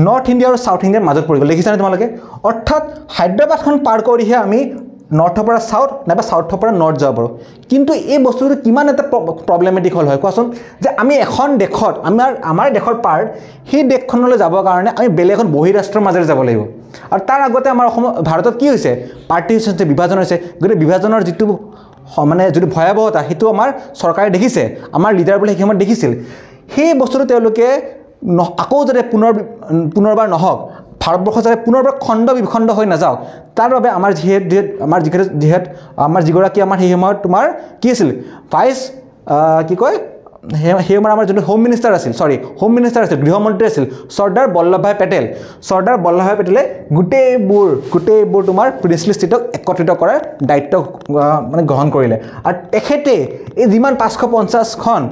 north India আৰু সাউথ ইণ্ডিয়াৰ মাজত পৰি গ'ল দেখিছানে তোমালোকে অৰ্থাৎ হায়দৰাবাদখন পাৰ কৰিহে আমি নৰ্থৰ পৰা সাউথ নাইবা সাউথৰ পৰা নৰ্থ যাব পাৰোঁ কিন্তু এই বস্তুটো কিমান এটা প্ৰব্লেমেটিক হ'ল হয় কোৱাচোন যে আমি এখন দেশত আমাৰ দেশৰ পাৰ্ট সেই দেশখনলৈ যাবৰ কাৰণে আমি বেলেগ এখন বহিৰাষ্ট্ৰৰ মাজেৰে যাব লাগিব আৰু তাৰ আগতে আমাৰ ভাৰতত কি হৈছে পাৰ্টিশ্যন হৈছে বিভাজন হৈছে গতিকে বিভাজনৰ যিটো মানে যদি ভয়াৱহতা সেইটো আমাৰ চৰকাৰে দেখিছে আমাৰ লিডাৰবোৰে সেই সময়ত দেখিছিল সেই বস্তুটো তেওঁলোকে আকৌ যাতে পুনৰবাৰ নহওক ভাৰতবৰ্ষ যাতে পুনৰবাৰ খণ্ড বিখণ্ড হৈ নাযাওক তাৰ বাবে আমাৰ যিগৰাকী আমাৰ সেই সময়ত তোমাৰ কি আছিল ভাইচ কি কয় সেই সময়ত আমাৰ যোনটো হোম মিনিষ্টাৰ আছিল হোম মিনিষ্টাৰ আছিল গৃহমন্ত্ৰী আছিল চৰ্দাৰ বল্লভভাই পেটেলে গোটেইবোৰ তোমাৰ প্ৰিন্সলি ষ্টেটক একত্ৰিত কৰাৰ দায়িত্ব মানে গ্ৰহণ কৰিলে আৰু তেখেতে এই যিমান 550খন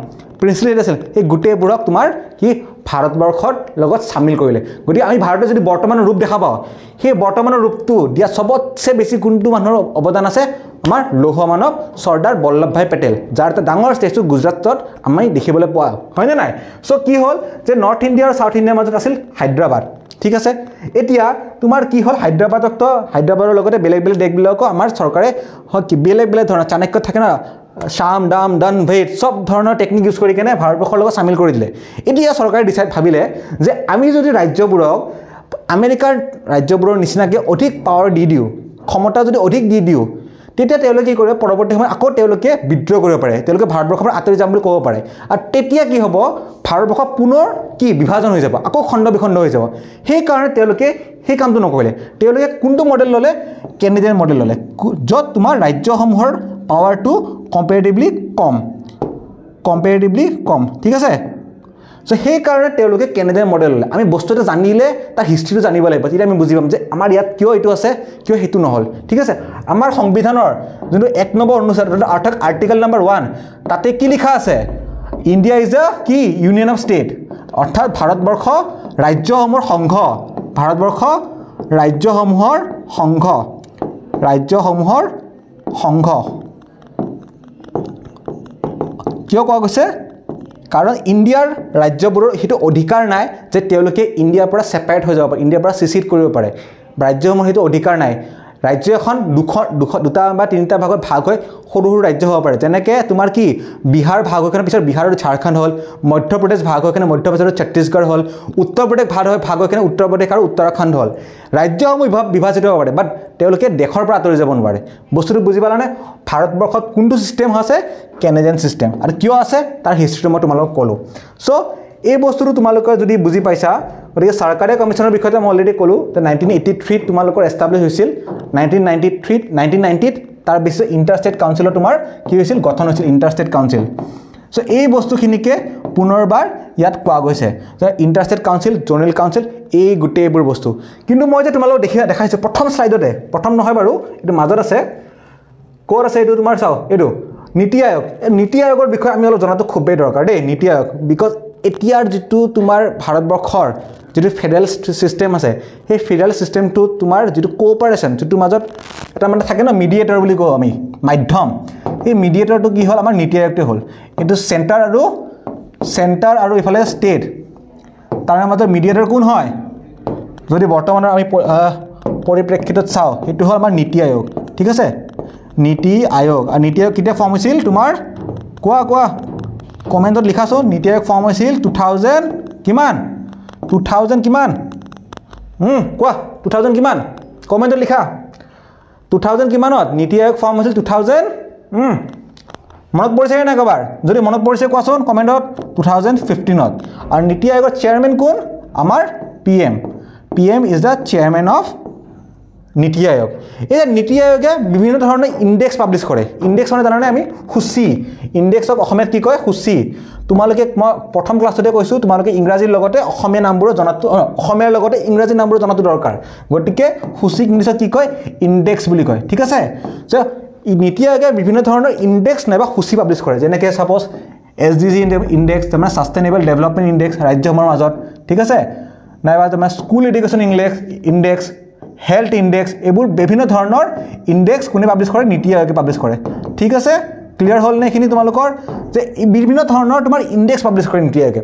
প্ৰিন্সলি ষ্টেট আছিল সেই গোটেইবোৰক তোমাৰ কি ভাৰতবৰ্ষৰ লগত সামিল কৰিলে গতিকে আমি ভাৰতৰ যদি বৰ্তমানৰ ৰূপ দেখা পাওঁ সেই বৰ্তমানৰ ৰূপটো দিয়া সবতছে বেছি কোনটো মানুহৰ অৱদান আছে আমাৰ লৌহ মানৱ চৰ্দাৰ বল্লভভাই পেটেল যাৰ এটা ডাঙৰ ষ্টেচু গুজৰাটত আমি দেখিবলৈ পোৱা হয়নে নাই সো কি হ'ল যে নৰ্থ ইণ্ডিয়া আৰু সাউথ ইণ্ডিয়াৰ মাজত আছিল হায়দৰাবাদ ঠিক আছে এতিয়া তোমাৰ কি হ'ল হায়দৰাবাদৰ লগতে বেলেগ দেশবিলাকো আমাৰ চৰকাৰে বেলেগ ধৰণৰ চাণক্য থাকে না শাম দাম ডান ভেট সব ধৰণৰ টেকনিক ইউজ কৰি কেনে ভাৰতবৰ্ষৰ লগত সামিল কৰি দিলে এতিয়া চৰকাৰে ভাবিলে যে আমি যদি ৰাজ্যবোৰক আমেৰিকাৰ ৰাজ্যবোৰৰ নিচিনাকৈ অধিক পাৱাৰ দি দিওঁ ক্ষমতা যদি অধিক দি দিওঁ তেতিয়া তেওঁলোকে কি কৰিব পৰৱৰ্তী সময়ত আকৌ তেওঁলোকে বিদ্ৰোহ কৰিব পাৰে তেওঁলোকে ভাৰতবৰ্ষৰ পৰা আঁতৰি যাম বুলি ক'ব পাৰে আৰু তেতিয়া কি হ'ব ভাৰতবৰ্ষ পুনৰ কি বিভাজন হৈ যাব আকৌ খণ্ড বিখণ্ড হৈ যাব সেইকাৰণে তেওঁলোকে সেই কামটো নকৰিলে তেওঁলোকে কোনটো মডেল ল'লে কেনেডিয়ান মডেল ল'লে য'ত তোমাৰ ৰাজ্যসমূহৰ পাৱাৰটো কম্পেৰেটিভলি কম ঠিক আছে সো সেইকাৰণে তেওঁলোকে কেনেডিয়ান মডেল ল'লে আমি বস্তু এটা জানিলে তাৰ হিষ্ট্ৰীটো জানিব লাগিব তেতিয়া আমি বুজি পাম যে আমাৰ ইয়াত কিয় এইটো আছে কিয় সেইটো নহ'ল ঠিক আছে আমাৰ সংবিধানৰ যোনটো 1 নম্বৰ অনুচ্ছেদ অৰ্থাৎ আৰ্টিকেল নম্বৰ 1 তাতে কি লিখা আছে ইণ্ডিয়া ইজ আ কি ইউনিয়ন অফ ষ্টেট অৰ্থাৎ ভাৰতবৰ্ষ ৰাজ্যসমূহৰ সংঘ কিয় কোৱা গৈছে কাৰণ ইণ্ডিয়াৰ ৰাজ্যবোৰৰ সেইটো অধিকাৰ নাই যে তেওঁলোকে ইণ্ডিয়াৰ পৰা সেপাৰেট হৈ যাব পাৰে ইণ্ডিয়াৰ পৰা সিচিড কৰিব পাৰে ৰাজ্যসমূহৰ সেইটো অধিকাৰ নাই ৰাজ্য এখন দুটা বা তিনিটা ভাগত ভাগ হৈ সৰু ৰাজ্য হ'ব পাৰে যেনেকৈ তোমাৰ কি বিহাৰ ভাগ হৈ কেনে পিছত বিহাৰ আৰু ঝাৰখণ্ড হ'ল মধ্যপ্ৰদেশ ভাগ হৈ কেনে মধ্যপ্ৰদেশ আৰু ছত্তীশগড় হ'ল উত্তৰ প্ৰদেশ ভাগ হৈ কেনে উত্তৰ প্ৰদেশ আৰু উত্তৰাখণ্ড হ'ল ৰাজ্যসমূহ বিভাজিত হ'ব পাৰে বাট তেওঁলোকে দেশৰ পৰা আঁতৰি যাব নোৱাৰে বস্তুটো বুজি পালানে ভাৰতবৰ্ষত কোনটো ছিষ্টেম আছে কেনেডিয়ান ছিষ্টেম আৰু কিয় আছে তাৰ হিষ্ট্ৰীটো মই তোমালোকক ক'লোঁ চ' এই বস্তুটো তোমালোকে যদি বুজি পাইছা গতিকে চৰকাৰী কমিশ্যনৰ বিষয়ে মই অলৰেডি ক'লোঁ যে 1983 তোমালোকৰ এষ্টাব্লিছ হৈছিল 1990 তাৰ পিছত ইণ্টাৰষ্টেট কাউন্সিলৰ তোমাৰ কি হৈছিল গঠন হৈছিল ইণ্টাৰষ্টেট কাউন্সিল চ' এই বস্তুখিনিকে পুনৰবাৰ ইয়াত কোৱা গৈছে যে ইণ্টাৰষ্টেট কাউন্সিল জ'নেল কাউন্সিল এই গোটেইবোৰ বস্তু কিন্তু মই যে তোমালোকক দেখাইছোঁ প্ৰথম শ্লাইডতে প্ৰথম নহয় বাৰু এইটো মাজত আছে ক'ত আছে এইটো তোমাৰ চাওঁ এইটো নীতি আয়োগৰ বিষয়ে আমি অলপ জনাটো খুবেই দৰকাৰ দেই নীতি আয়োগ বিকজ এতিয়াৰ যিটো তোমাৰ ভাৰতবৰ্ষৰ যিটো ফেডাৰেল ছিষ্টেম আছে সেই ফেডাৰেল ছিষ্টেমটো তোমাৰ যিটো কোঅপাৰেশ্যন যিটো মাজত এটা মানে থাকে ন মিডিয়েটৰ বুলি কওঁ আমি মাধ্যম এই মিডিয়েটৰটো কি হ'ল আমাৰ নীতি আয়োগটোৱে হ'ল কিন্তু চেণ্টাৰ আৰু ইফালে ষ্টেট তাৰ মাজত মিডিয়েটৰ কোন হয় যদি বৰ্তমানৰ আমি পৰিপ্ৰেক্ষিতত চাওঁ সেইটো হ'ল আমাৰ নীতি আয়োগ ঠিক আছে নীতি আয়োগ আৰু নীতি আয়োগ কেতিয়া ফৰ্ম হৈছিল তোমাৰ কোৱা কমেণ্টত লিখাচোন নীতি আয়োগ ফৰ্ম হৈছিল 2000 কিমান কোৱা 2000 কিমান কমেণ্টত লিখা 2000 কিমানত নীতি আয়োগ ফৰ্ম হৈছিল 2000 মনত পৰিছে নাই কবাৰ যদি মনত পৰিছে কোৱাচোন কমেণ্টত 2015ত আৰু নীতি আয়োগৰ চেয়াৰমেন কোন আমাৰ PM is the chairman of নীতি আয়োগ এই নীতি আয়োগে বিভিন্ন ধৰণৰ ইণ্ডেক্স পাব্লিছ কৰে ইণ্ডেক্স মানে জানানে আমি সূচী ইণ্ডেক্সক অসমীয়াত কি কয় সূচী তোমালোকে মই প্ৰথম ক্লাছতে কৈছোঁ তোমালোকে ইংৰাজীৰ লগতে অসমীয়া নামবোৰ জনাটো অসমীয়াৰ লগতে ইংৰাজী নামবোৰ জনাটো দৰকাৰ গতিকে সূচীক ইংলিছত কি কয় ইণ্ডেক্স বুলি কয় ঠিক আছে যে নীতি আয়োগে বিভিন্ন ধৰণৰ ইণ্ডেক্স নাইবা সূচী পাব্লিছ কৰে যেনেকৈ ছাপ'জ SDG ইণ্ডেক্স তাৰমানে ছাষ্টেইনেবল ডেভেলপমেণ্ট ইণ্ডেক্স ৰাজ্যসমূহৰ মাজত ঠিক আছে নাইবা তোমাৰ school education index health index এইবোৰ বিভিন্ন ধৰণৰ ইণ্ডেক্স কোনে পাব্লিছ কৰে নীতি আয়োগে পাব্লিছ কৰে ঠিক আছে ক্লিয়াৰ হ'ল নে এইখিনি তোমালোকৰ যে বিভিন্ন ধৰণৰ তোমাৰ ইণ্ডেক্স পাব্লিছ কৰে নীতি আয়োগে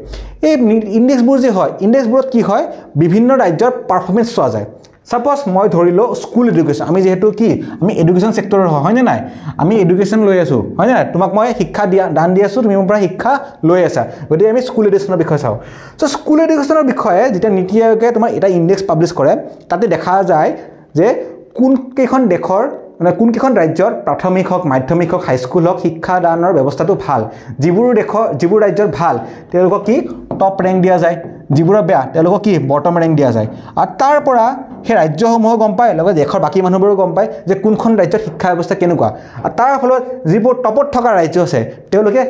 এই ইণ্ডেক্সবোৰ যে হয় ইণ্ডেক্সবোৰত কি হয় বিভিন্ন ৰাজ্যৰ পাৰফৰ্মেঞ্চ চোৱা যায় সাপোজ মই ধৰিলো স্কুল এডুকেশ্যন আমি যেহেতু কি আমি এডুকেশ্যন সেক্টৰৰ হয় নাই আমি এডুকেশ্যন লৈ আছো হয় নাই তোমাক মই শিক্ষা দান দি আছো তুমি মোৰ পৰা শিক্ষা লৈ আছা গতিকে আমি স্কুল এডুকেশ্যনৰ বিষয়ে চাওঁ সো স্কুল এডুকেশ্যনৰ বিষয়ে যেতিয়া নীতি আয়োগে তোমাৰ এটা ইণ্ডেক্স পাব্লিছ কৰে তাতে দেখা যায় যে কোন কেইখন দেশৰ মানে কোন কেইখন ৰাজ্যৰ প্ৰাথমিক হওক মাধ্যমিক হওক হাইস্কুল হওক শিক্ষা দানৰ ব্যৱস্থাটো ভাল যিবোৰ ৰাজ্যৰ ভাল তেওঁলোকক কি টপ ৰেংক দিয়া যায় যিবোৰৰ বেয়া তেওঁলোকক কি বটম ৰেংক দিয়া যায় আৰু তাৰ পৰা সেই ৰাজ্যসমূহো গম পায় লগতে দেশৰ বাকী মানুহবোৰো গম পায় যে কোনখন ৰাজ্যত শিক্ষা ব্যৱস্থা কেনেকুৱা আৰু তাৰ ফলত যিবোৰ টপত থকা ৰাজ্য আছে তেওঁলোকে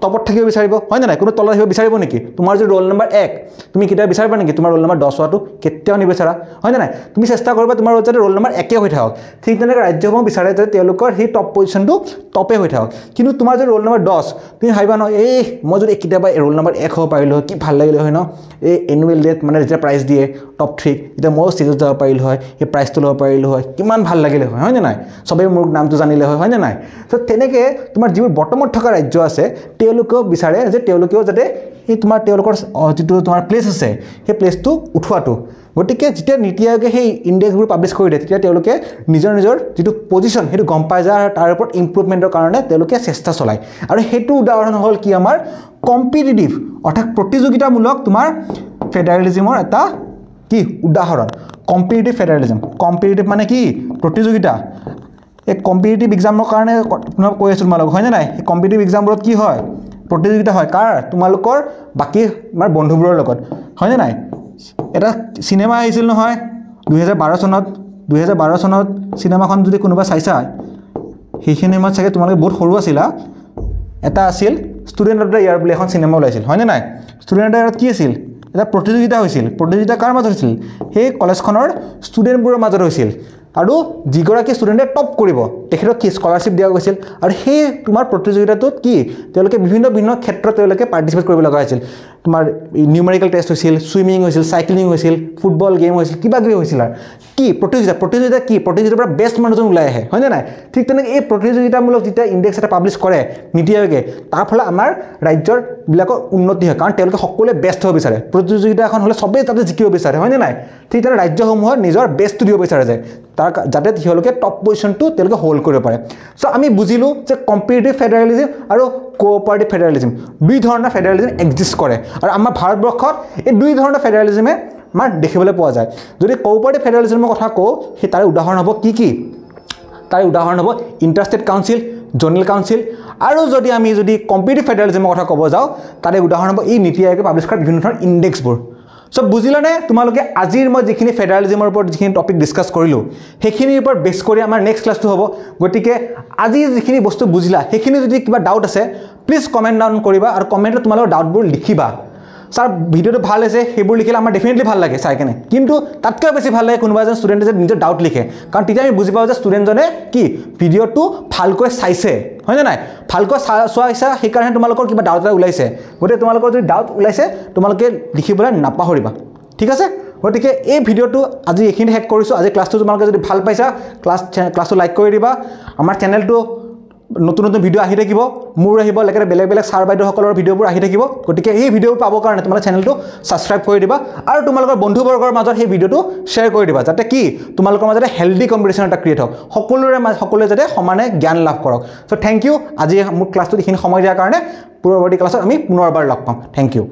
টপত থাকিব বিচাৰিব হয় নে নাই কোনো তলত আহিব বিচাৰিব নেকি তোমাৰ যদি ৰোল নম্বৰ 1 তুমি কেতিয়া বিচাৰিবা নেকি তোমাৰ ৰোল নম্বৰ 10 হোৱাটো কেতিয়াও নিবিচাৰা হয় নে নাই তুমি চেষ্টা কৰিবা তোমাৰ যাতে ৰোল নম্বৰ 1 হৈ থাকক ঠিক তেনেকৈ ৰাজ্যসমূহ বিচাৰে যে তেওঁলোকৰ সেই টপ পজিশ্যনটো টপে হৈ থাকক কিন্তু তোমাৰ যদি ৰোল নম্বৰ 10 তুমি ভাবিবা ন এই মই যদি কেতিয়াবা ৰোল নম্বৰ 1 হ'ব পাৰিলোঁ কি ভাল লাগিলে হয় ন এই এনুৱেল ডেট মানে যেতিয়া প্ৰাইজ দিয়ে টপ 3 এতিয়া ময়ো ষ্টেজত যাব পাৰিলোঁ হয় সেই প্ৰাইজটো ল'ব পাৰিলোঁ হয় কিমান ভাল লাগিলে হয় নে নাই চবেই মোৰ নামটো জানিলে হয় নে নাই তো তেনেকৈ তোমাৰ যিবোৰ বটমত থকা ৰাজ্য আছে তেওঁলোকেও বিচাৰে যে তেওঁলোকেও যাতে এই তোমাৰ তেওঁলোকৰ যিটো তোমাৰ প্লেচ আছে সেই প্লেচটো উঠোৱাটো গতিকে যেতিয়া নীতি আয়োগে সেই ইণ্ডেক্সবোৰ পাব্লিছ কৰি দিয়ে তেতিয়া তেওঁলোকে নিজৰ যিটো পজিশ্যন সেইটো গম পাই যায় আৰু তাৰ ওপৰত ইম্প্ৰুভমেণ্টৰ কাৰণে তেওঁলোকে চেষ্টা চলায় আৰু সেইটো উদাহৰণ হ'ল কি আমাৰ কম্পিটিটিভ অৰ্থাৎ প্ৰতিযোগিতামূলক তোমাৰ ফেডাৰেলিজিমৰ এটা কি উদাহৰণ কম্পিটিটিভ ফেডাৰেলিজিম কম্পিটিটিভ মানে কি প্ৰতিযোগিতা এই কম্পিটিটিভ এক্সামৰ কাৰণে মই কৈ আছোঁ তোমালোকক হয়নে নাই এই কম্পিটিটিভ এক্সামবোৰত কি হয় প্ৰতিযোগিতা হয় কাৰ তোমালোকৰ বাকী আমাৰ বন্ধুবোৰৰ লগত হয়নে নাই এটা চিনেমা আহিছিল নহয় 2012 চনত চিনেমাখন যদি কোনোবা চাইছা সেই চিনেমাত চাগে তোমালোকে বহুত সৰু আছিলা এটা আছিল ষ্টুডেণ্ট অফ দ্য ইয়াৰ বুলি এখন চিনেমা ওলাইছিল হয়নে নাই ষ্টুডেণ্ট অফ দ্য ইয়াৰত কি আছিল এটা প্ৰতিযোগিতা হৈছিল প্ৰতিযোগিতা কাৰ মাজত হৈছিল সেই কলেজখনৰ ষ্টুডেণ্টবোৰৰ মাজত হৈছিল আৰু যিগৰাকী ষ্টুডেণ্টে টপ কৰিব তেখেতক কি স্কলাৰশ্বিপ দিয়া গৈছিল আৰু সেই তোমাৰ প্ৰতিযোগিতাটোত কি তেওঁলোকে বিভিন্ন ক্ষেত্ৰত তেওঁলোকে পাৰ্টিচিপেট কৰিব লগা হৈছিল তোমাৰ নিউমেৰিকেল টেষ্ট হৈছিল সুইমিং হৈছিল সাইক্লিং হৈছিল ফুটবল গেম হৈছিল কিবা কিবি হৈছিল আৰু কি প্ৰতিযোগিতা কি প্ৰতিযোগিতাৰ পৰা বেষ্ট মানুহজন ওলাই আহে হয়নে নাই ঠিক তেনেকৈ এই প্ৰতিযোগিতামূলক যেতিয়া ইণ্ডেক্স এটা পাব্লিছ কৰে নীতি আয়োগে তাৰ ফলত আমাৰ ৰাজ্যৰ বিলাকৰ উন্নতি হয় কাৰণ তেওঁলোকে সকলোৱে বেষ্ট হ'ব বিচাৰে প্ৰতিযোগিতা এখন হ'লে চবেই তাতে জিকিব বিচাৰে হয়নে নাই ঠিক তেনে ৰাজ্যসমূহৰ নিজৰ বেষ্টটো দিব বিচাৰে যে তাৰ যাতে তেওঁলোকে টপ পজিশ্যনটো তেওঁলোকে হোল্ড কৰিব পাৰে চ' আমি বুজিলোঁ যে কম্পিটিটিভ ফেডাৰেলিজিম আৰু কোঅপাৰেটিভ ফেডাৰেলিজিম দুই ধৰণৰ ফেডাৰেলিজিম এক্সিষ্ট কৰে আৰু আমাৰ ভাৰতবৰ্ষত এই দুই ধৰণৰ ফেডাৰেলিজিমে আমাৰ দেখিবলৈ পোৱা যায় যদি কোঅপাৰেটিভ ফেডাৰেলিজিমৰ কথা কওঁ সেই তাৰে উদাহৰণ হ'ব কি তাৰে উদাহৰণ হ'ব ইণ্টাৰষ্টেট কাউন্সিল জ'নেল কাউন্সিল আৰু আমি যদি কম্পিটিটিভ ফেডাৰেলিজিমৰ কথা ক'ব যাওঁ তাৰে উদাহৰণ হ'ব এই নীতি আয়োগে পাব্লিছ কৰা বিভিন্ন ধৰণৰ ইণ্ডেক্সবোৰ সব বুজিলানে তোমালোকে আজিৰ মই যিখিনি ফেডাৰেলিজিমৰ ওপৰত যিখিনি টপিক ডিসকাস কৰিলোঁ সেইখিনিৰ ওপৰত বেছ কৰি আমাৰ নেক্সট ক্লাছটো হ'ব গতিকে আজি যিখিনি বস্তু বুজিলা সেইখিনি যদি কিবা ডাউট আছে প্লিজ কমেন্ট ডাউন কৰিবা আৰু কমেন্টত তোমালোকৰ ডাউটবোৰ লিখিবা স্যাৰ ভিডিওটো ভাল হৈছে সেইবোৰ লিখিলে আমাৰ ডেফিনেটলি ভাল লাগে চাই কেনে কিন্তু তাতকৈ বেছি ভাল লাগে কোনোবা এজন ষ্টুডেণ্টে যে নিজৰ ডাউট লিখে কাৰণ তেতিয়া আমি বুজি পাওঁ যে ষ্টুডেণ্টজনে কি ভিডিওটো ভালকৈ চাইছে হয়নে নাই ভালকৈ চোৱাইছা সেইকাৰণে তোমালোকৰ কিবা ডাউট এটা ওলাইছে গতিকে তোমালোকৰ যদি ডাউট ওলাইছে তোমালোকে লিখিবলৈ নাপাহৰিবা ঠিক আছে গতিকে এই ভিডিওটো আজি এইখিনি শেষ কৰিছোঁ আজি ক্লাছটো তোমালোকে যদি ভাল পাইছা ক্লাছটো লাইক কৰি দিবা আমাৰ চেনেলটো নতুন ভিডিও আহি থাকিব মোৰ আহিব লেকে বেলেগ সাৰ বাইদেউসকলৰ ভিডিওবোৰ আহি থাকিব গতিকে এই ভিডিও পাবৰ কাৰণে তোমালোকে চেনেলটো সাবস্ক্ৰাইব কৰি দিবা আৰু তোমালোকৰ বন্ধুবৰ্গৰ মাজত এই ভিডিওটো শ্বেয়াৰ কৰি দিবা যাতে কি তোমালোকৰ মাজত হেলদি কম্পিটিশন এটা ক্ৰিয়েট হয় সকলোৰে যাতে সমানে জ্ঞান লাভ কৰক সো থ্যাংক ইউ আজি মোৰ ক্লাছটো এইখিনি সময় দিয়াৰ কাৰণে পৰৱৰ্তী ক্লাছত আমি পুনৰবাৰ লগ পাম থ্যাংক ইউ